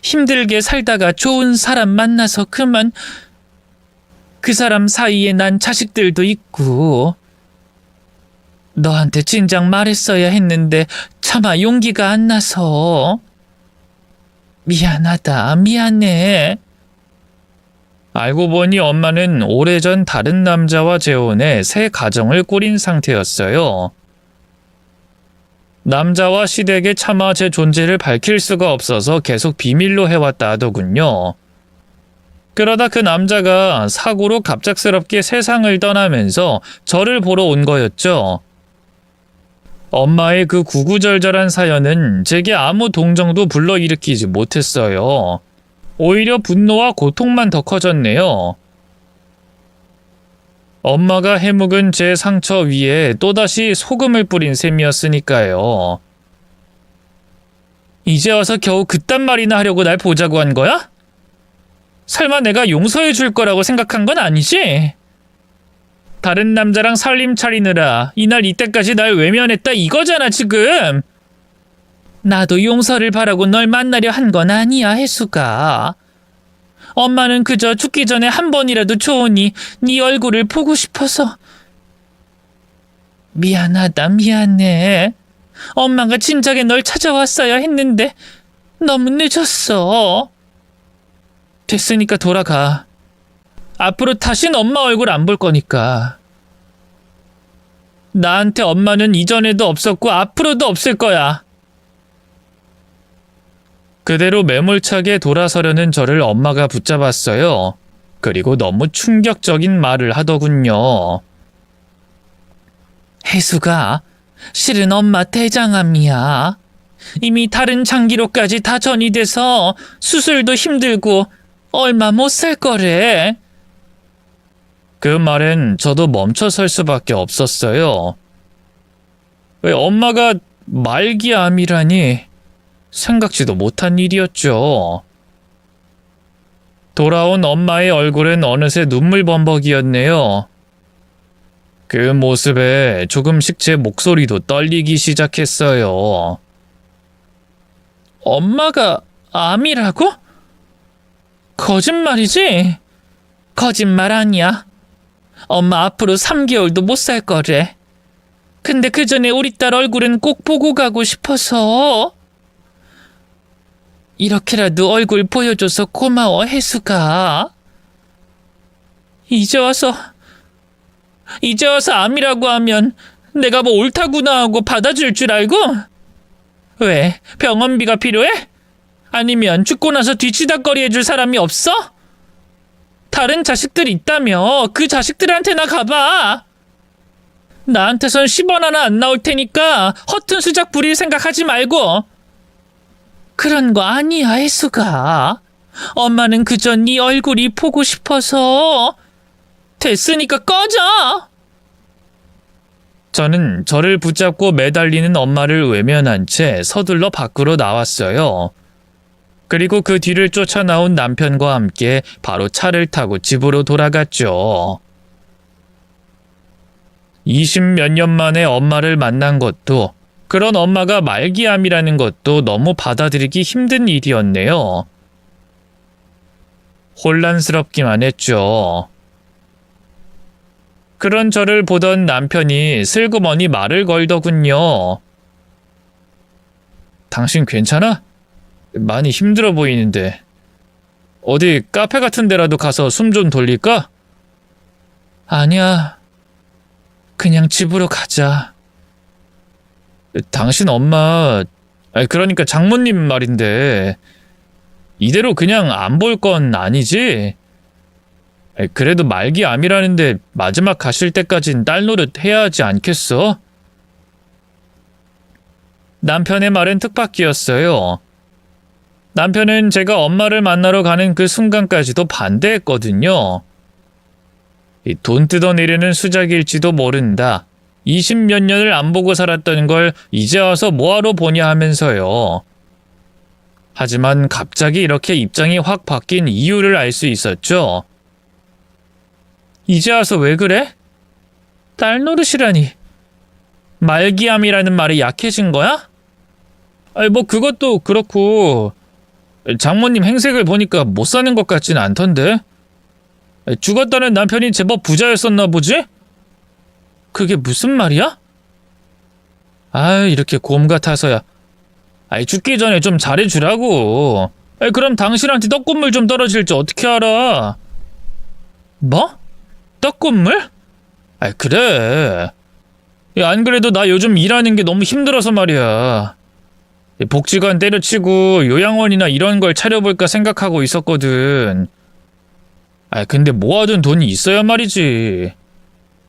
힘들게 살다가 좋은 사람 만나서 그만. 그 사람 사이에 난 자식들도 있고. 너한테 진작 말했어야 했는데 차마 용기가 안 나서. 미안하다, 미안해. 알고 보니 엄마는 오래전 다른 남자와 재혼해 새 가정을 꾸린 상태였어요. 남자와 시댁에 차마 제 존재를 밝힐 수가 없어서 계속 비밀로 해왔다 하더군요. 그러다 그 남자가 사고로 갑작스럽게 세상을 떠나면서 저를 보러 온 거였죠. 엄마의 그 구구절절한 사연은 제게 아무 동정도 불러일으키지 못했어요. 오히려 분노와 고통만 더 커졌네요. 엄마가 해묵은 제 상처 위에 또다시 소금을 뿌린 셈이었으니까요. 이제 와서 겨우 그딴 말이나 하려고 날 보자고 한 거야? 설마 내가 용서해 줄 거라고 생각한 건 아니지? 다른 남자랑 살림 차리느라 이날 이때까지 날 외면했다 이거잖아 지금. 나도 용서를 바라고 널 만나려 한 건 아니야, 혜수가. 엄마는 그저 죽기 전에 한 번이라도 좋으니 네 얼굴을 보고 싶어서. 미안하다, 미안해. 엄마가 진작에 널 찾아왔어야 했는데 너무 늦었어. 됐으니까 돌아가. 앞으로 다신 엄마 얼굴 안 볼 거니까. 나한테 엄마는 이전에도 없었고 앞으로도 없을 거야. 그대로 매몰차게 돌아서려는 저를 엄마가 붙잡았어요. 그리고 너무 충격적인 말을 하더군요. 혜수가, 실은 엄마 대장암이야. 이미 다른 장기로까지 다 전이돼서 수술도 힘들고 얼마 못 살 거래. 그 말엔 저도 멈춰 설 수밖에 없었어요. 왜 엄마가 말기암이라니 생각지도 못한 일이었죠. 돌아온 엄마의 얼굴은 어느새 눈물범벅이었네요. 그 모습에 조금씩 제 목소리도 떨리기 시작했어요. 엄마가 암이라고? 거짓말이지? 거짓말 아니야. 엄마 앞으로 3개월도 못 살 거래. 근데 그 전에 우리 딸 얼굴은 꼭 보고 가고 싶어서. 이렇게라도 얼굴 보여줘서 고마워, 혜수가. 이제 와서 암이라고 하면 내가 뭐 옳다구나 하고 받아줄 줄 알고? 왜? 병원비가 필요해? 아니면 죽고 나서 뒤치다꺼리 해줄 사람이 없어? 다른 자식들 있다며 그 자식들한테나 가봐. 나한테선 10원 하나 안 나올 테니까 허튼 수작 부릴 생각하지 말고. 그런 거 아니야, 혜수가. 엄마는 그저 네 얼굴이 보고 싶어서. 됐으니까 꺼져. 저는 저를 붙잡고 매달리는 엄마를 외면한 채 서둘러 밖으로 나왔어요. 그리고 그 뒤를 쫓아 나온 남편과 함께 바로 차를 타고 집으로 돌아갔죠. 20몇 년 만에 엄마를 만난 것도, 그런 엄마가 말기암이라는 것도 너무 받아들이기 힘든 일이었네요. 혼란스럽기만 했죠. 그런 저를 보던 남편이 슬그머니 말을 걸더군요. 당신 괜찮아? 많이 힘들어 보이는데. 어디 카페 같은 데라도 가서 숨 좀 돌릴까? 아니야. 그냥 집으로 가자. 당신 엄마, 그러니까 장모님 말인데 이대로 그냥 안 볼 건 아니지? 그래도 말기암이라는데 마지막 가실 때까진 딸 노릇 해야 하지 않겠어? 남편의 말은 뜻밖이었어요. 남편은 제가 엄마를 만나러 가는 그 순간까지도 반대했거든요. 돈 뜯어내려는 수작일지도 모른다. 20몇 년을 안 보고 살았던 걸 이제 와서 뭐하러 보냐 하면서요. 하지만 갑자기 이렇게 입장이 확 바뀐 이유를 알 수 있었죠. 이제 와서 왜 그래? 딸 노릇이라니. 말기암이라는 말이 약해진 거야? 뭐 그것도 그렇고 장모님 행색을 보니까 못 사는 것 같진 않던데. 죽었다는 남편이 제법 부자였었나 보지? 그게 무슨 말이야? 이렇게 곰 같아서야. 죽기 전에 좀 잘해주라고. 그럼 당신한테 떡국물 좀 떨어질지 어떻게 알아? 뭐? 떡국물? 그래. 안 그래도 나 요즘 일하는 게 너무 힘들어서 말이야. 복지관 때려치고 요양원이나 이런 걸 차려볼까 생각하고 있었거든. 근데 모아둔 돈이 있어야 말이지.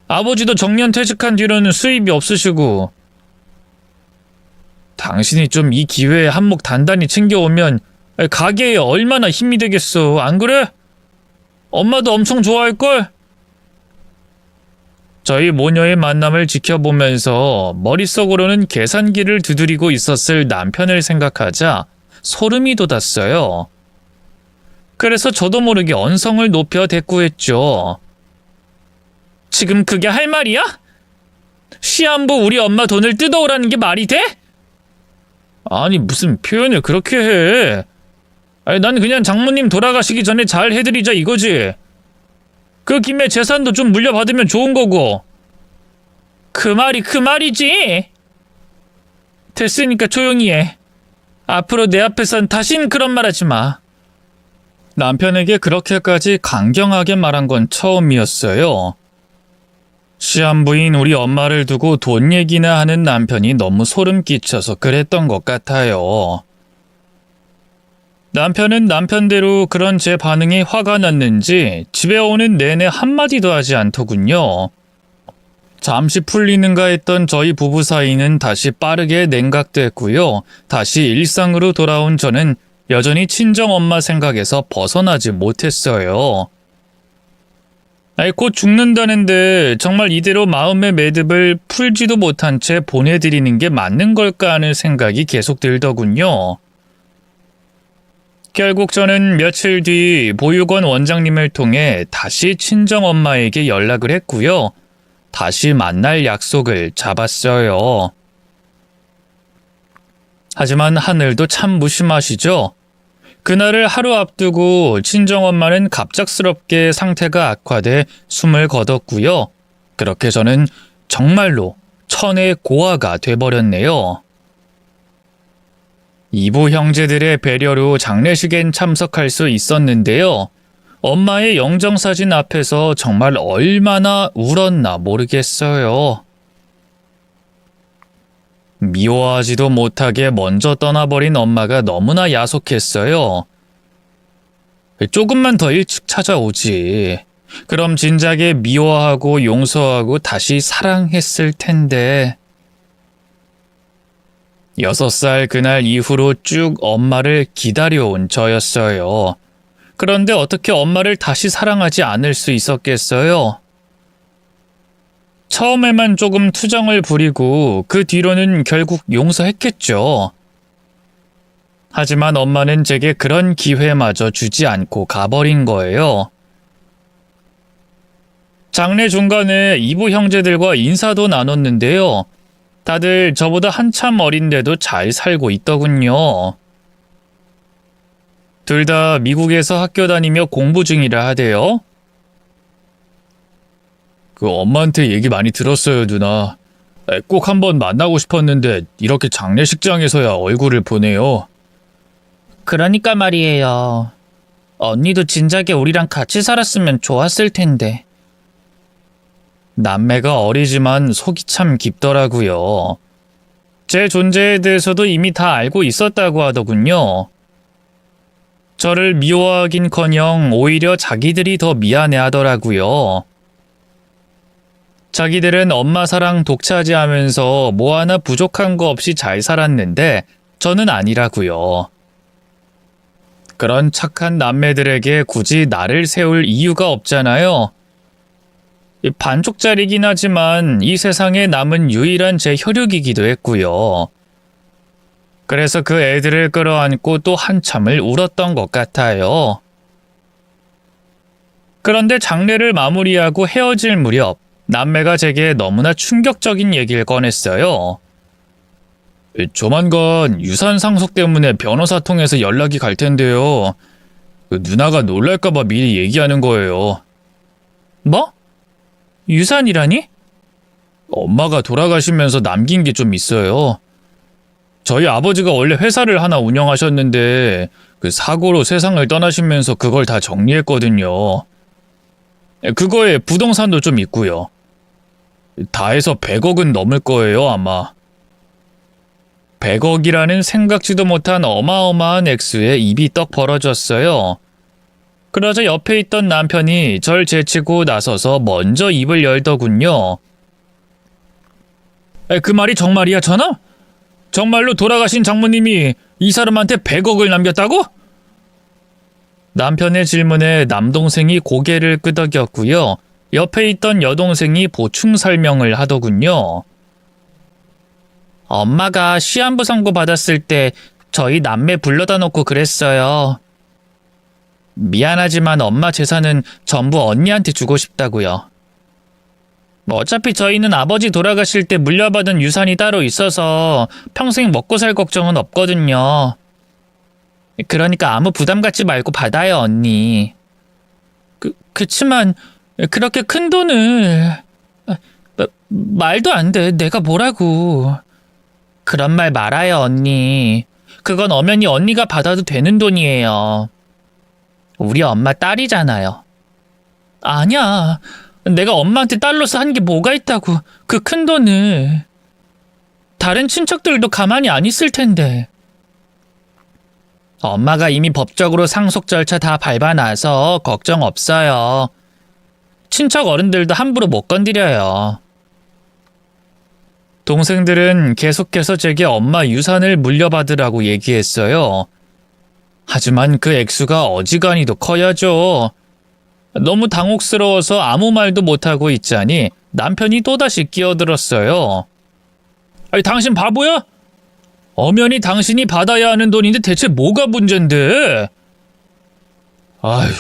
아버지도 정년퇴직한 뒤로는 수입이 없으시고. 당신이 좀 이 기회에 한몫 단단히 챙겨오면 가게에 얼마나 힘이 되겠어. 안 그래? 엄마도 엄청 좋아할걸? 저희 모녀의 만남을 지켜보면서 머릿속으로는 계산기를 두드리고 있었을 남편을 생각하자 소름이 돋았어요. 그래서 저도 모르게 언성을 높여 대꾸했죠. 지금 그게 할 말이야? 시한부 우리 엄마 돈을 뜯어오라는 게 말이 돼? 아니, 무슨 표현을 그렇게 해. 아니, 난 그냥 장모님 돌아가시기 전에 잘 해드리자 이거지. 그 김에 재산도 좀 물려받으면 좋은 거고. 그 말이지. 됐으니까 조용히 해. 앞으로 내 앞에선 다신 그런 말 하지 마. 남편에게 그렇게까지 강경하게 말한 건 처음이었어요. 시한부인 우리 엄마를 두고 돈 얘기나 하는 남편이 너무 소름 끼쳐서 그랬던 것 같아요. 남편은 남편대로 그런 제 반응이 화가 났는지 집에 오는 내내 한마디도 하지 않더군요. 잠시 풀리는가 했던 저희 부부 사이는 다시 빠르게 냉각됐고요. 다시 일상으로 돌아온 저는 여전히 친정엄마 생각에서 벗어나지 못했어요. 곧 죽는다는데 정말 이대로 마음의 매듭을 풀지도 못한 채 보내드리는 게 맞는 걸까 하는 생각이 계속 들더군요. 결국 저는 며칠 뒤 보육원 원장님을 통해 다시 친정엄마에게 연락을 했고요. 다시 만날 약속을 잡았어요. 하지만 하늘도 참 무심하시죠? 그날을 하루 앞두고 친정엄마는 갑작스럽게 상태가 악화돼 숨을 거뒀고요. 그렇게 저는 정말로 천의 고아가 돼버렸네요. 이부 형제들의 배려로 장례식엔 참석할 수 있었는데요. 엄마의 영정사진 앞에서 정말 얼마나 울었나 모르겠어요. 미워하지도 못하게 먼저 떠나버린 엄마가 너무나 야속했어요. 조금만 더 일찍 찾아오지. 그럼 진작에 미워하고 용서하고 다시 사랑했을 텐데. 6살 그날 이후로 쭉 엄마를 기다려온 저였어요. 그런데 어떻게 엄마를 다시 사랑하지 않을 수 있었겠어요? 처음에만 조금 투정을 부리고 그 뒤로는 결국 용서했겠죠. 하지만 엄마는 제게 그런 기회마저 주지 않고 가버린 거예요. 장례 중간에 이부 형제들과 인사도 나눴는데요. 다들 저보다 한참 어린데도 잘 살고 있더군요. 둘 다 미국에서 학교 다니며 공부 중이라 하대요. 그 엄마한테 얘기 많이 들었어요, 누나. 꼭 한번 만나고 싶었는데 이렇게 장례식장에서야 얼굴을 보네요. 그러니까 말이에요. 언니도 진작에 우리랑 같이 살았으면 좋았을 텐데. 남매가 어리지만 속이 참 깊더라고요. 제 존재에 대해서도 이미 다 알고 있었다고 하더군요. 저를 미워하긴커녕 오히려 자기들이 더 미안해하더라고요. 자기들은 엄마 사랑 독차지하면서 뭐 하나 부족한 거 없이 잘 살았는데 저는 아니라고요. 그런 착한 남매들에게 굳이 나를 세울 이유가 없잖아요. 반쪽짜리긴 하지만 이 세상에 남은 유일한 제 혈육이기도 했고요. 그래서 그 애들을 끌어안고 또 한참을 울었던 것 같아요. 그런데 장례를 마무리하고 헤어질 무렵 남매가 제게 너무나 충격적인 얘기를 꺼냈어요. 조만간 유산 상속 때문에 변호사 통해서 연락이 갈 텐데요. 누나가 놀랄까봐 미리 얘기하는 거예요. 뭐? 유산이라니? 엄마가 돌아가시면서 남긴 게 좀 있어요. 저희 아버지가 원래 회사를 하나 운영하셨는데 그 사고로 세상을 떠나시면서 그걸 다 정리했거든요. 그거에 부동산도 좀 있고요. 다 해서 100억은 넘을 거예요, 아마. 100억이라는 생각지도 못한 어마어마한 액수에 입이 떡 벌어졌어요. 그러자 옆에 있던 남편이 절 제치고 나서서 먼저 입을 열더군요. 그 말이 정말이야, 전하? 정말로 돌아가신 장모님이 이 사람한테 100억을 남겼다고? 남편의 질문에 남동생이 고개를 끄덕였고요. 옆에 있던 여동생이 보충 설명을 하더군요. 엄마가 시한부 선고 받았을 때 저희 남매 불러다 놓고 그랬어요. 미안하지만 엄마 재산은 전부 언니한테 주고 싶다고요. 뭐 어차피 저희는 아버지 돌아가실 때 물려받은 유산이 따로 있어서 평생 먹고 살 걱정은 없거든요. 그러니까 아무 부담 갖지 말고 받아요, 언니. 그치만 그렇게 큰 돈을... 말도 안 돼. 내가 뭐라고. 그런 말 말아요, 언니. 그건 엄연히 언니가 받아도 되는 돈이에요. 우리 엄마 딸이잖아요. 아니야. 내가 엄마한테 딸로서 한 게 뭐가 있다고. 그 큰 돈을. 다른 친척들도 가만히 안 있을 텐데. 엄마가 이미 법적으로 상속 절차 다 밟아놔서 걱정 없어요. 친척 어른들도 함부로 못 건드려요. 동생들은 계속해서 제게 엄마 유산을 물려받으라고 얘기했어요. 하지만 그 액수가 어지간히도 커야죠. 너무 당혹스러워서 아무 말도 못하고 있자니 남편이 또다시 끼어들었어요. 아니, 당신 바보야? 엄연히 당신이 받아야 하는 돈인데 대체 뭐가 문제인데? 아휴,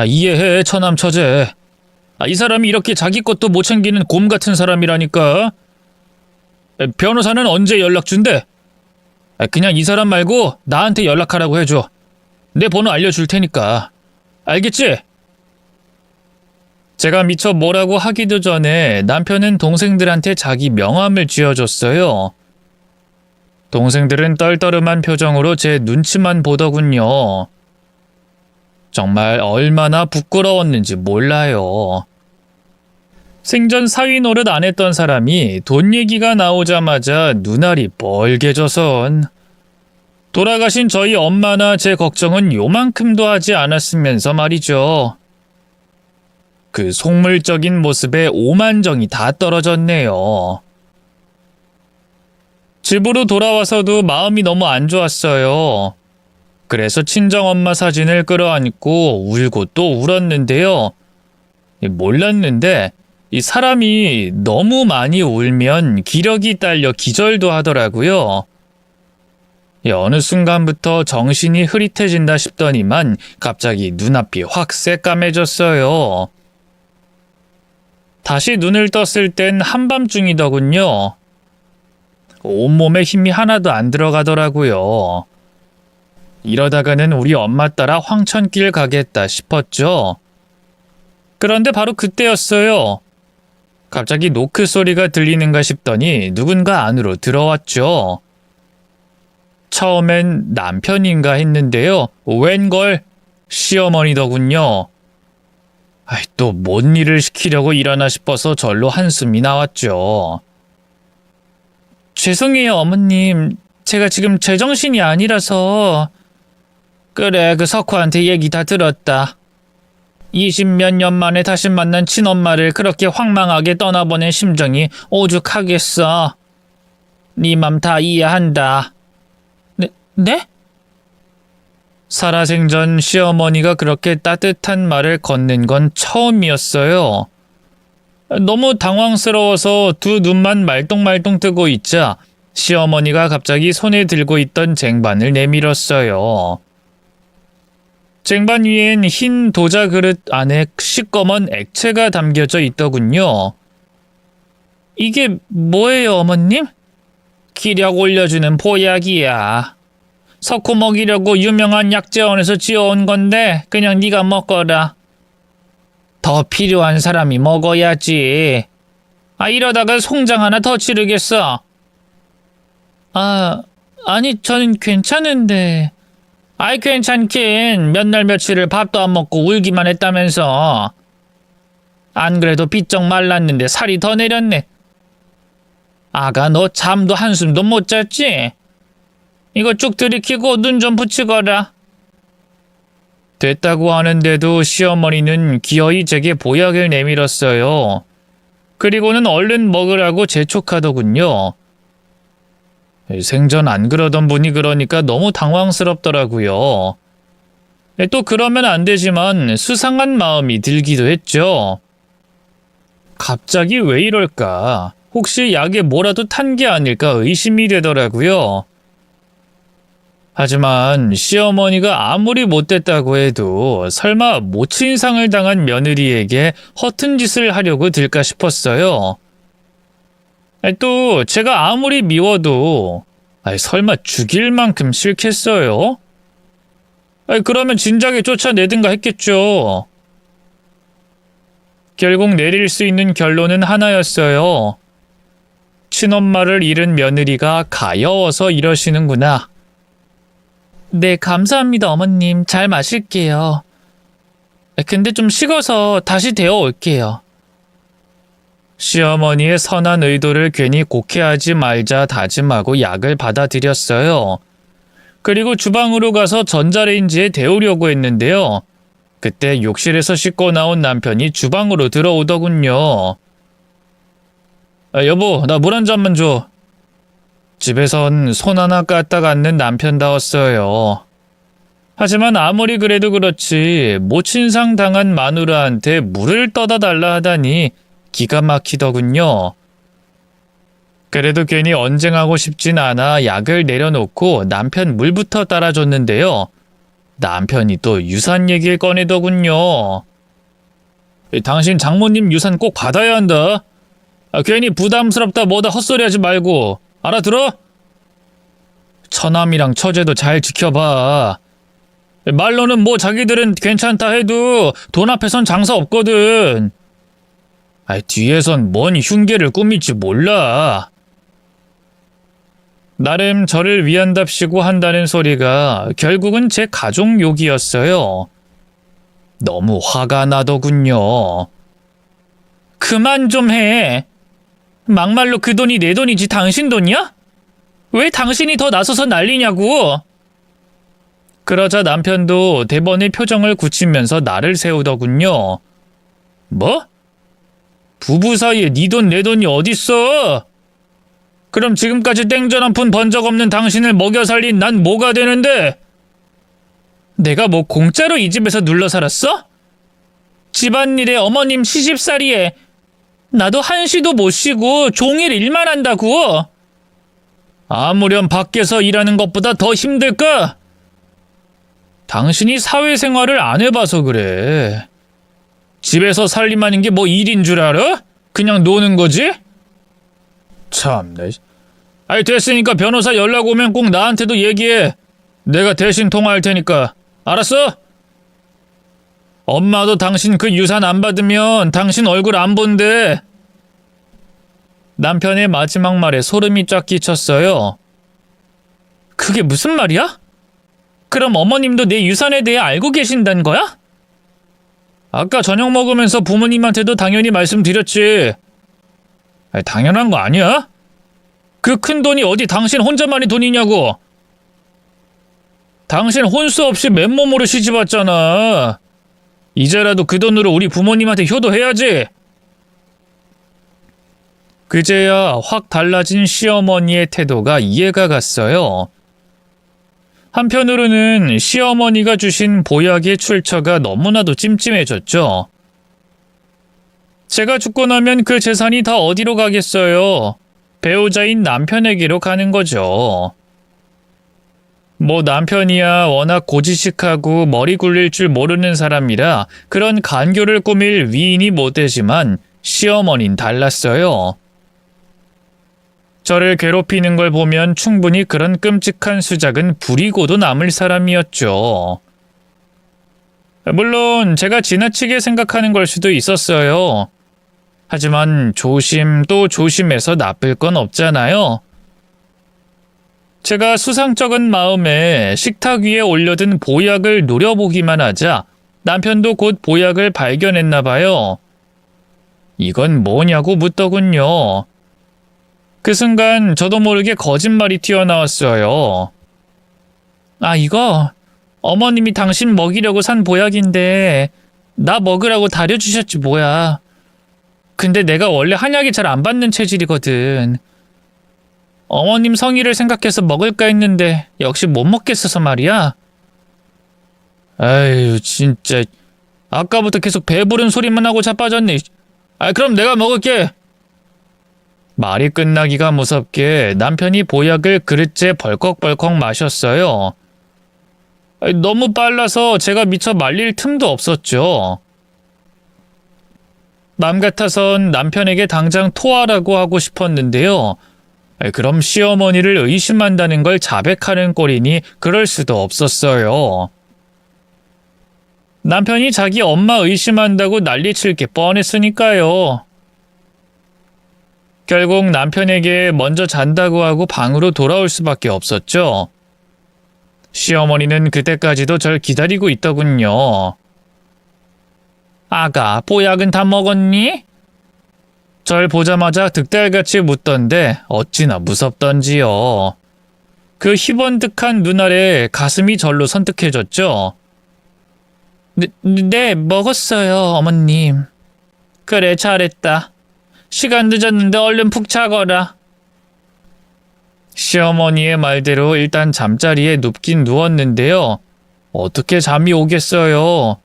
이해해, 처남처제. 이 사람이 이렇게 자기 것도 못 챙기는 곰 같은 사람이라니까. 변호사는 언제 연락 준대? 그냥 이 사람 말고 나한테 연락하라고 해줘. 내 번호 알려줄 테니까. 알겠지? 제가 미처 뭐라고 하기도 전에 남편은 동생들한테 자기 명함을 쥐어줬어요. 동생들은 떨떠름한 표정으로 제 눈치만 보더군요. 정말 얼마나 부끄러웠는지 몰라요. 생전 사위 노릇 안 했던 사람이 돈 얘기가 나오자마자 눈알이 뻘개져선 돌아가신 저희 엄마나 제 걱정은 요만큼도 하지 않았으면서 말이죠. 그 속물적인 모습에 오만정이 다 떨어졌네요. 집으로 돌아와서도 마음이 너무 안 좋았어요. 그래서 친정엄마 사진을 끌어안고 울고 또 울었는데요. 몰랐는데 이 사람이 너무 많이 울면 기력이 딸려 기절도 하더라고요. 어느 순간부터 정신이 흐릿해진다 싶더니만 갑자기 눈앞이 확 새까매졌어요. 다시 눈을 떴을 땐 한밤중이더군요. 온몸에 힘이 하나도 안 들어가더라고요. 이러다가는 우리 엄마 따라 황천길 가겠다 싶었죠. 그런데 바로 그때였어요. 갑자기 노크 소리가 들리는가 싶더니 누군가 안으로 들어왔죠. 처음엔 남편인가 했는데요. 웬걸 시어머니더군요. 또 뭔 일을 시키려고 일하나 싶어서 절로 한숨이 나왔죠. 죄송해요, 어머님. 제가 지금 제정신이 아니라서. 그래, 그 석호한테 얘기 다 들었다. 20몇 년 만에 다시 만난 친엄마를 그렇게 황망하게 떠나보낸 심정이 오죽하겠어. 네 맘 다 이해한다. 네? 살아생전 시어머니가 그렇게 따뜻한 말을 건넨 건 처음이었어요. 너무 당황스러워서 두 눈만 말똥말똥 뜨고 있자 시어머니가 갑자기 손에 들고 있던 쟁반을 내밀었어요. 쟁반 위엔 흰 도자 그릇 안에 시꺼먼 액체가 담겨져 있더군요. 이게 뭐예요, 어머님? 기력 올려주는 보약이야. 석호 먹이려고 유명한 약재원에서 지어온 건데 그냥 네가 먹거라. 더 필요한 사람이 먹어야지. 이러다가 송장 하나 더 치르겠어. 아니 저는 괜찮은데. 괜찮긴. 몇 날 며칠을 밥도 안 먹고 울기만 했다면서. 안 그래도 비쩍 말랐는데 살이 더 내렸네. 아가 너 잠도 한숨도 못 잤지? 이거 쭉 들이키고 눈 좀 붙이거라. 됐다고 하는데도 시어머니는 기어이 제게 보약을 내밀었어요. 그리고는 얼른 먹으라고 재촉하더군요. 생전 안 그러던 분이 그러니까 너무 당황스럽더라고요. 또 그러면 안 되지만 수상한 마음이 들기도 했죠. 갑자기 왜 이럴까? 혹시 약에 뭐라도 탄 게 아닐까 의심이 되더라고요. 하지만 시어머니가 아무리 못됐다고 해도 설마 모친상을 당한 며느리에게 허튼 짓을 하려고 들까 싶었어요. 또 제가 아무리 미워도 설마 죽일 만큼 싫겠어요? 그러면 진작에 쫓아내든가 했겠죠. 결국 내릴 수 있는 결론은 하나였어요. 친엄마를 잃은 며느리가 가여워서 이러시는구나. 네, 감사합니다, 어머님. 잘 마실게요. 근데 좀 식어서 다시 데워 올게요. 시어머니의 선한 의도를 괜히 곡해하지 말자 다짐하고 약을 받아들였어요. 그리고 주방으로 가서 전자레인지에 데우려고 했는데요. 그때 욕실에서 씻고 나온 남편이 주방으로 들어오더군요. 여보, 나 물 한 잔만 줘. 집에선 손 하나 까딱 않는 남편다웠어요. 하지만 아무리 그래도 그렇지 모친상 당한 마누라한테 물을 떠다 달라 하다니 기가 막히더군요. 그래도 괜히 언쟁하고 싶진 않아 약을 내려놓고 남편 물부터 따라줬는데요. 남편이 또 유산 얘기를 꺼내더군요. 당신 장모님 유산 꼭 받아야 한다. 괜히 부담스럽다 뭐다 헛소리하지 말고 알아들어? 처남이랑 처제도 잘 지켜봐. 말로는 뭐 자기들은 괜찮다 해도 돈 앞에선 장사 없거든. 뒤에선 뭔 흉계를 꾸밀지 몰라. 나름 저를 위한답시고 한다는 소리가 결국은 제 가족 욕이었어요. 너무 화가 나더군요. 그만 좀 해. 막말로 그 돈이 내 돈이지 당신 돈이야? 왜 당신이 더 나서서 난리냐고. 그러자 남편도 대번에 표정을 굳히면서 나를 세우더군요. 뭐? 부부 사이에 네 돈 내 돈이 어딨어? 그럼 지금까지 땡전 한 푼 번 적 없는 당신을 먹여 살린 난 뭐가 되는데? 내가 뭐 공짜로 이 집에서 눌러 살았어? 집안일에 어머님 시집살이에 나도 한시도 못 쉬고 종일 일만 한다고. 아무렴 밖에서 일하는 것보다 더 힘들까? 당신이 사회생활을 안 해봐서 그래. 집에서 살림하는 게 뭐 일인 줄 알아? 그냥 노는 거지? 참네. 됐으니까 변호사 연락 오면 꼭 나한테도 얘기해. 내가 대신 통화할 테니까. 알았어? 엄마도 당신 그 유산 안 받으면 당신 얼굴 안 본대. 남편의 마지막 말에 소름이 쫙 끼쳤어요. 그게 무슨 말이야? 그럼 어머님도 내 유산에 대해 알고 계신다는 거야? 아까 저녁 먹으면서 부모님한테도 당연히 말씀드렸지. 당연한 거 아니야? 그 큰 돈이 어디 당신 혼자만의 돈이냐고. 당신 혼수 없이 맨몸으로 시집왔잖아. 이제라도 그 돈으로 우리 부모님한테 효도해야지. 그제야 확 달라진 시어머니의 태도가 이해가 갔어요. 한편으로는 시어머니가 주신 보약의 출처가 너무나도 찜찜해졌죠. 제가 죽고 나면 그 재산이 다 어디로 가겠어요? 배우자인 남편에게로 가는 거죠. 뭐 남편이야 워낙 고지식하고 머리 굴릴 줄 모르는 사람이라 그런 간교를 꾸밀 위인이 못 되지만 시어머니는 달랐어요. 저를 괴롭히는 걸 보면 충분히 그런 끔찍한 수작은 부리고도 남을 사람이었죠. 물론 제가 지나치게 생각하는 걸 수도 있었어요. 하지만 조심 또 조심해서 나쁠 건 없잖아요. 제가 수상쩍은 마음에 식탁 위에 올려둔 보약을 노려보기만 하자 남편도 곧 보약을 발견했나 봐요. 이건 뭐냐고 묻더군요. 그 순간 저도 모르게 거짓말이 튀어나왔어요. 이거 어머님이 당신 먹이려고 산 보약인데 나 먹으라고 다려주셨지 뭐야. 근데 내가 원래 한약이 잘 안 받는 체질이거든. 어머님 성의를 생각해서 먹을까 했는데 역시 못 먹겠어서 말이야. 아유 진짜 아까부터 계속 배부른 소리만 하고 자빠졌네. 그럼 내가 먹을게. 말이 끝나기가 무섭게 남편이 보약을 그릇째 벌컥벌컥 마셨어요. 너무 빨라서 제가 미처 말릴 틈도 없었죠. 맘 같아선 남편에게 당장 토하라고 하고 싶었는데요. 그럼 시어머니를 의심한다는 걸 자백하는 꼴이니 그럴 수도 없었어요. 남편이 자기 엄마 의심한다고 난리칠 게 뻔했으니까요. 결국 남편에게 먼저 잔다고 하고 방으로 돌아올 수밖에 없었죠. 시어머니는 그때까지도 절 기다리고 있더군요. 아가, 보약은 다 먹었니? 절 보자마자 득달같이 묻던데 어찌나 무섭던지요. 그 희번득한 눈 아래 가슴이 절로 선뜩해졌죠. 네, 먹었어요, 어머님. 그래, 잘했다. 시간 늦었는데 얼른 푹 자거라. 시어머니의 말대로 일단 잠자리에 눕긴 누웠는데요. 어떻게 잠이 오겠어요.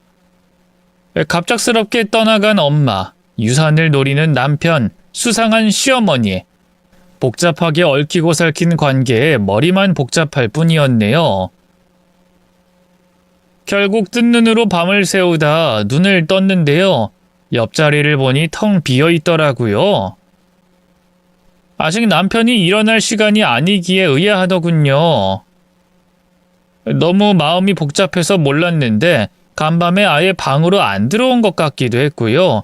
갑작스럽게 떠나간 엄마, 유산을 노리는 남편, 수상한 시어머니. 복잡하게 얽히고 설킨 관계에 머리만 복잡할 뿐이었네요. 결국 뜬 눈으로 밤을 새우다 눈을 떴는데요. 옆자리를 보니 텅 비어 있더라고요. 아직 남편이 일어날 시간이 아니기에 의아하더군요. 너무 마음이 복잡해서 몰랐는데 간밤에 아예 방으로 안 들어온 것 같기도 했고요.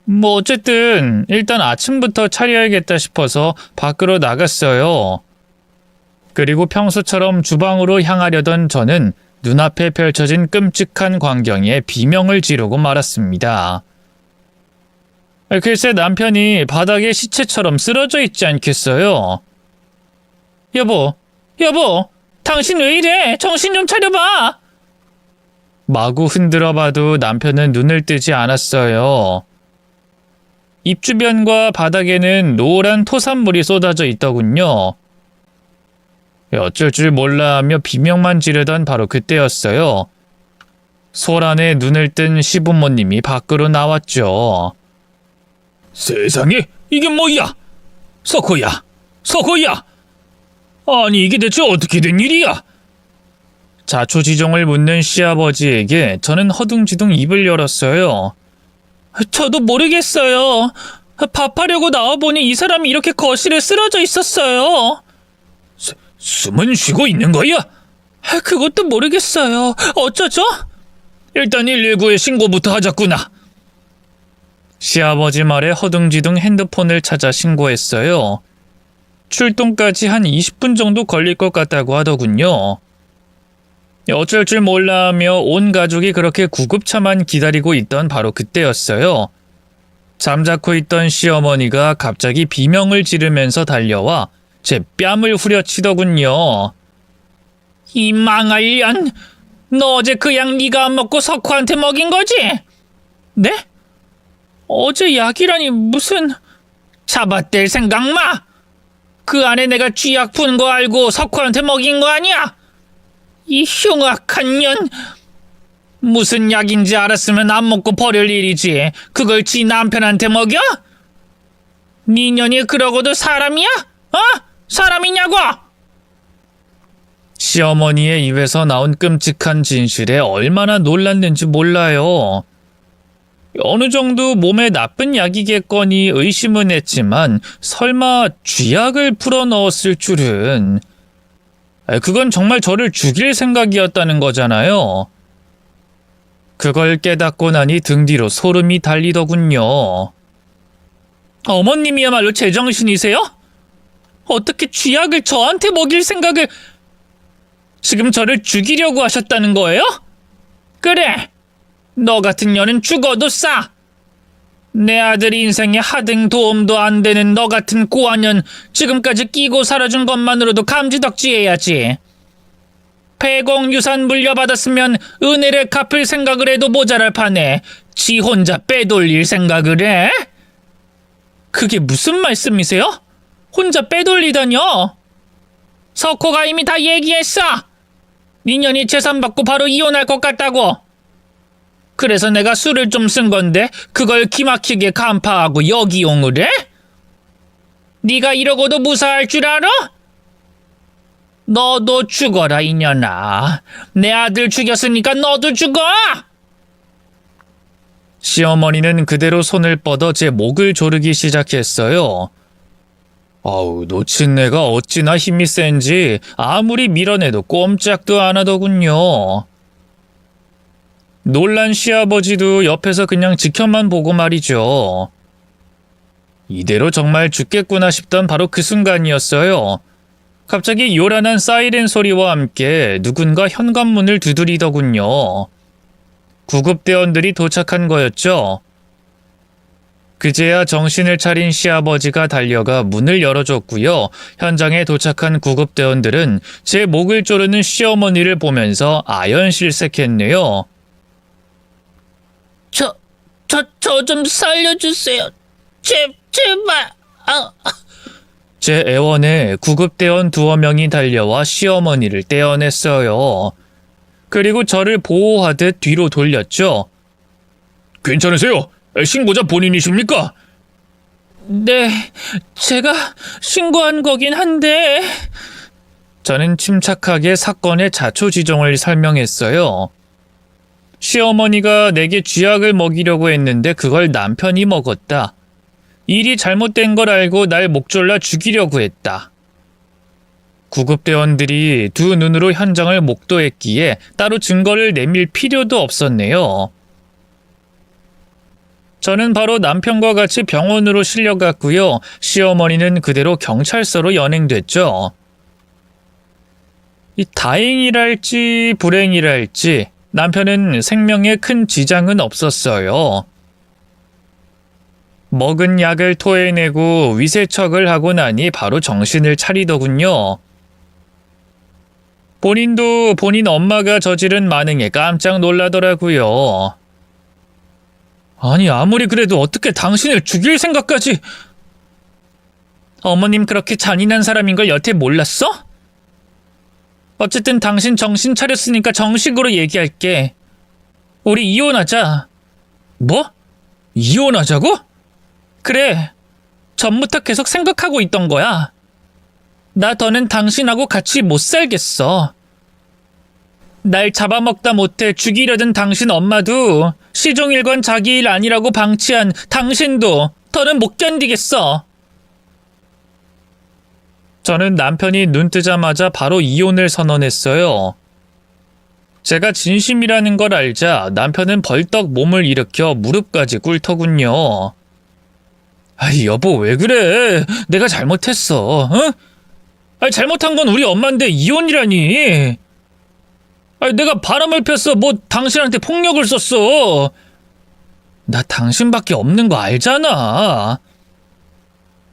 뭐 어쨌든 일단 아침부터 차려야겠다 싶어서 밖으로 나갔어요. 그리고 평소처럼 주방으로 향하려던 저는 눈앞에 펼쳐진 끔찍한 광경에 비명을 지르고 말았습니다. 글쎄 남편이 바닥에 시체처럼 쓰러져 있지 않겠어요? 여보, 당신 왜 이래? 정신 좀 차려봐! 마구 흔들어봐도 남편은 눈을 뜨지 않았어요. 입 주변과 바닥에는 노란 토산물이 쏟아져 있더군요. 어쩔 줄 몰라 하며 비명만 지르던 바로 그때였어요. 소란에 눈을 뜬 시부모님이 밖으로 나왔죠. 세상에, 이게 뭐야? 석호야! 아니 이게 대체 어떻게 된 일이야? 자초지종을 묻는 시아버지에게 저는 허둥지둥 입을 열었어요. 저도 모르겠어요. 밥하려고 나와보니 이 사람이 이렇게 거실에 쓰러져 있었어요. 숨은 쉬고 있는 거야? 그것도 모르겠어요. 어쩌죠? 일단 119에 신고부터 하자꾸나. 시아버지 말에 허둥지둥 핸드폰을 찾아 신고했어요. 출동까지 한 20분 정도 걸릴 것 같다고 하더군요. 어쩔 줄 몰라 하며 온 가족이 그렇게 구급차만 기다리고 있던 바로 그때였어요. 잠자코 있던 시어머니가 갑자기 비명을 지르면서 달려와 제 뺨을 후려치더군요. 이 망할 년! 너 어제 그 약 네가 안 먹고 석호한테 먹인 거지? 네? 어제 약이라니 무슨... 잡아댈 생각 마! 그 안에 내가 쥐약 푼 거 알고 석호한테 먹인 거 아니야? 이 흉악한 년! 무슨 약인지 알았으면 안 먹고 버릴 일이지. 그걸 지 남편한테 먹여? 네 년이 그러고도 사람이야? 사람이냐고! 시어머니의 입에서 나온 끔찍한 진실에 얼마나 놀랐는지 몰라요. 어느 정도 몸에 나쁜 약이겠거니 의심은 했지만 설마 쥐약을 풀어넣었을 줄은... 그건 정말 저를 죽일 생각이었다는 거잖아요. 그걸 깨닫고 나니 등 뒤로 소름이 달리더군요. 어머님이야말로 제정신이세요? 어떻게 쥐약을 저한테 먹일 생각을... 지금 저를 죽이려고 하셨다는 거예요? 그래, 너 같은 년은 죽어도 싸. 내 아들 인생에 하등 도움도 안 되는 너 같은 고아년 지금까지 끼고 살아준 것만으로도 감지덕지해야지. 폐공유산 물려받았으면 은혜를 갚을 생각을 해도 모자랄 판에 지 혼자 빼돌릴 생각을 해? 그게 무슨 말씀이세요? 혼자 빼돌리다뇨? 석호가 이미 다 얘기했어. 네 년이 재산 받고 바로 이혼할 것 같다고. 그래서 내가 술을 좀 쓴 건데 그걸 기막히게 간파하고 여기용을 해? 네가 이러고도 무사할 줄 알아? 너도 죽어라, 이년아. 내 아들 죽였으니까 너도 죽어! 시어머니는 그대로 손을 뻗어 제 목을 조르기 시작했어요. 아우, 놓친 내가 어찌나 힘이 센지 아무리 밀어내도 꼼짝도 안 하더군요. 놀란 시아버지도 옆에서 그냥 지켜만 보고 말이죠. 이대로 정말 죽겠구나 싶던 바로 그 순간이었어요. 갑자기 요란한 사이렌 소리와 함께 누군가 현관문을 두드리더군요. 구급대원들이 도착한 거였죠. 그제야 정신을 차린 시아버지가 달려가 문을 열어줬고요. 현장에 도착한 구급대원들은 제 목을 조르는 시어머니를 보면서 아연실색했네요. 저 좀 살려주세요. 제발. 제 애원에 구급대원 2명이 달려와 시어머니를 떼어냈어요. 그리고 저를 보호하듯 뒤로 돌렸죠. 괜찮으세요? 신고자 본인이십니까? 네, 제가 신고한 거긴 한데... 저는 침착하게 사건의 자초지종을 설명했어요. 시어머니가 내게 쥐약을 먹이려고 했는데 그걸 남편이 먹었다. 일이 잘못된 걸 알고 날 목졸라 죽이려고 했다. 구급대원들이 두 눈으로 현장을 목도했기에 따로 증거를 내밀 필요도 없었네요. 저는 바로 남편과 같이 병원으로 실려갔고요. 시어머니는 그대로 경찰서로 연행됐죠. 이 다행이랄지 불행이랄지 남편은 생명에 큰 지장은 없었어요. 먹은 약을 토해내고 위세척을 하고 나니 바로 정신을 차리더군요. 본인도 본인 엄마가 저지른 만행에 깜짝 놀라더라고요. 아니, 아무리 그래도 어떻게 당신을 죽일 생각까지... 어머님 그렇게 잔인한 사람인 걸 여태 몰랐어? 어쨌든 당신 정신 차렸으니까 정식으로 얘기할게. 우리 이혼하자. 뭐? 이혼하자고? 그래. 전부터 계속 생각하고 있던 거야. 나 더는 당신하고 같이 못 살겠어. 날 잡아먹다 못해 죽이려던 당신 엄마도 시종일관 자기 일 아니라고 방치한 당신도 더는 못 견디겠어. 저는 남편이 눈 뜨자마자 바로 이혼을 선언했어요. 제가 진심이라는 걸 알자 남편은 벌떡 몸을 일으켜 무릎까지 꿇더군요. 아이, 여보, 왜 그래? 내가 잘못했어. 응? 아니, 잘못한 건 우리 엄마인데 이혼이라니. 아니, 내가 바람을 폈어. 뭐 당신한테 폭력을 썼어. 나 당신밖에 없는 거 알잖아.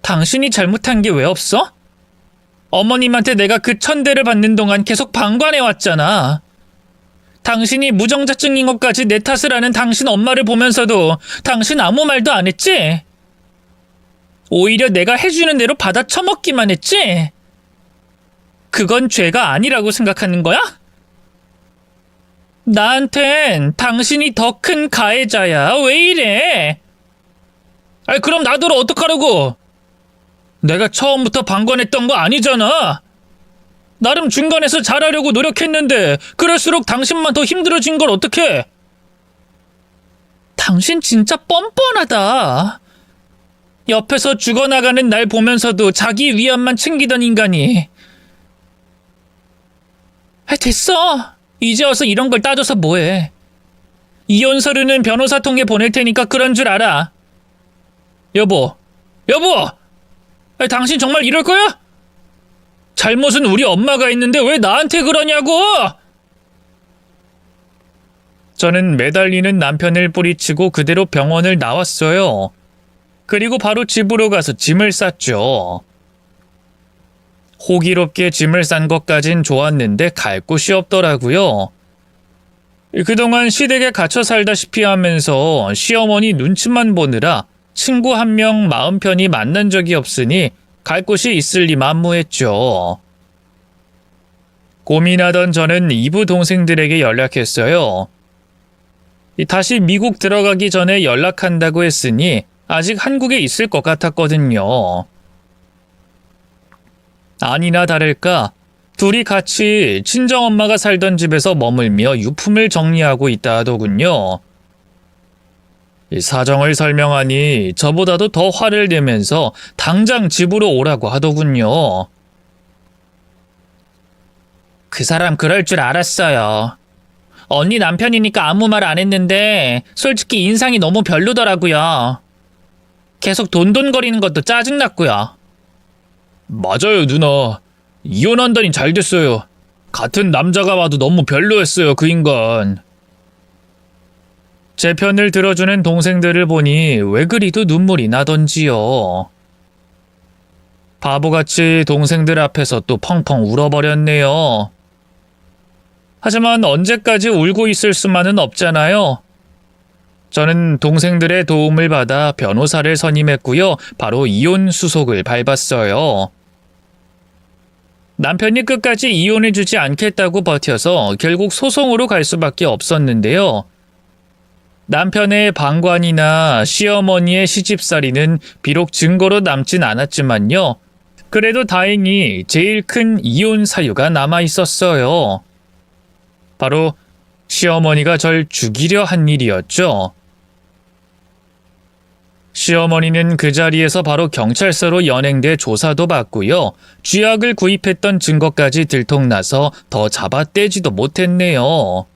당신이 잘못한 게 왜 없어? 어머님한테 내가 그 천대를 받는 동안 계속 방관해왔잖아. 당신이 무정자증인 것까지 내 탓을 하는 당신 엄마를 보면서도 당신 아무 말도 안 했지? 오히려 내가 해주는 대로 받아 처먹기만 했지? 그건 죄가 아니라고 생각하는 거야? 나한텐 당신이 더 큰 가해자야. 왜 이래? 아니, 그럼 나더러 어떡하라고? 내가 처음부터 방관했던 거 아니잖아. 나름 중간에서 잘하려고 노력했는데 그럴수록 당신만 더 힘들어진 걸 어떡해? 당신 진짜 뻔뻔하다. 옆에서 죽어나가는 날 보면서도 자기 위안만 챙기던 인간이. 됐어. 이제 와서 이런 걸 따져서 뭐해. 이혼 서류는 변호사 통해 보낼 테니까 그런 줄 알아. 여보. 당신 정말 이럴 거야? 잘못은 우리 엄마가 있는데 왜 나한테 그러냐고! 저는 매달리는 남편을 뿌리치고 그대로 병원을 나왔어요. 그리고 바로 집으로 가서 짐을 쌌죠. 호기롭게 짐을 싼 것까진 좋았는데 갈 곳이 없더라고요. 그동안 시댁에 갇혀 살다시피 하면서 시어머니 눈치만 보느라 친구 한 명 마음 편히 만난 적이 없으니 갈 곳이 있을 리 만무했죠. 고민하던 저는 이부 동생들에게 연락했어요. 다시 미국 들어가기 전에 연락한다고 했으니 아직 한국에 있을 것 같았거든요. 아니나 다를까 둘이 같이 친정엄마가 살던 집에서 머물며 유품을 정리하고 있다 하더군요. 이 사정을 설명하니 저보다도 더 화를 내면서 당장 집으로 오라고 하더군요. 그 사람 그럴 줄 알았어요. 언니 남편이니까 아무 말 안 했는데 솔직히 인상이 너무 별로더라고요. 계속 돈돈거리는 것도 짜증났고요. 맞아요, 누나. 이혼한다니 잘 됐어요. 같은 남자가 봐도 너무 별로였어요, 그 인간. 제 편을 들어주는 동생들을 보니 왜 그리도 눈물이 나던지요. 바보같이 동생들 앞에서 또 펑펑 울어버렸네요. 하지만 언제까지 울고 있을 수만은 없잖아요. 저는 동생들의 도움을 받아 변호사를 선임했고요. 바로 이혼 수속을 밟았어요. 남편이 끝까지 이혼해주지 않겠다고 버텨서 결국 소송으로 갈 수밖에 없었는데요. 남편의 방관이나 시어머니의 시집살이는 비록 증거로 남진 않았지만요. 그래도 다행히 제일 큰 이혼 사유가 남아 있었어요. 바로 시어머니가 절 죽이려 한 일이었죠. 시어머니는 그 자리에서 바로 경찰서로 연행돼 조사도 받고요. 쥐약을 구입했던 증거까지 들통나서 더 잡아떼지도 못했네요.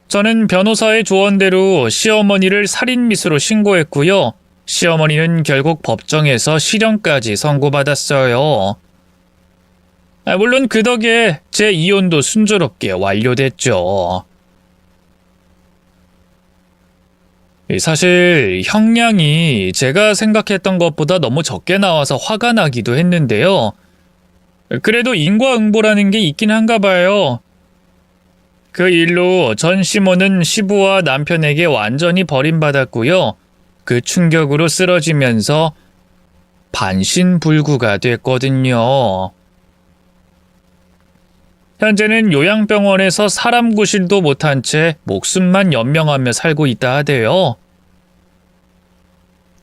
저는 변호사의 조언대로 시어머니를 살인미수로 신고했고요. 시어머니는 결국 법정에서 실형까지 선고받았어요. 물론 그 덕에 제 이혼도 순조롭게 완료됐죠. 사실 형량이 제가 생각했던 것보다 너무 적게 나와서 화가 나기도 했는데요. 그래도 인과응보라는 게 있긴 한가 봐요. 그 일로 전 시모는 시부와 남편에게 완전히 버림받았고요. 그 충격으로 쓰러지면서 반신불구가 됐거든요. 현재는 요양병원에서 사람 구실도 못한 채 목숨만 연명하며 살고 있다 하대요.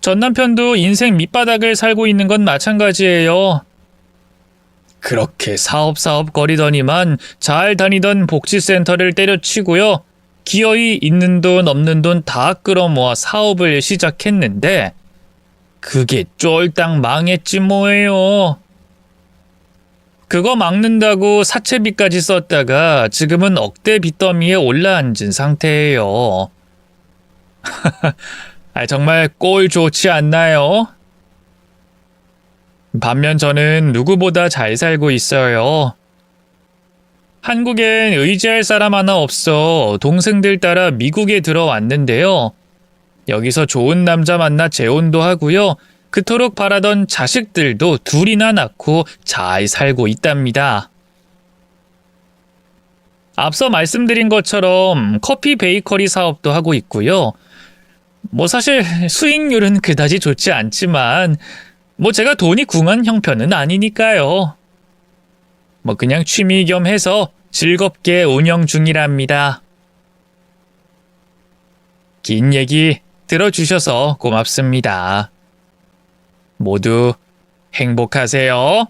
전 남편도 인생 밑바닥을 살고 있는 건 마찬가지예요. 그렇게 사업 거리더니만 잘 다니던 복지센터를 때려치고요. 기어이 있는 돈 없는 돈 다 끌어모아 사업을 시작했는데 그게 쫄딱 망했지 뭐예요. 그거 막는다고 사채비까지 썼다가 지금은 억대 빚더미에 올라앉은 상태예요. 정말 꼴 좋지 않나요? 반면 저는 누구보다 잘 살고 있어요. 한국엔 의지할 사람 하나 없어 동생들 따라 미국에 들어왔는데요. 여기서 좋은 남자 만나 재혼도 하고요. 그토록 바라던 자식들도 둘이나 낳고 잘 살고 있답니다. 앞서 말씀드린 것처럼 커피 베이커리 사업도 하고 있고요. 사실 수익률은 그다지 좋지 않지만 제가 돈이 궁한 형편은 아니니까요. 그냥 취미 겸 해서 즐겁게 운영 중이랍니다. 긴 얘기 들어주셔서 고맙습니다. 모두 행복하세요.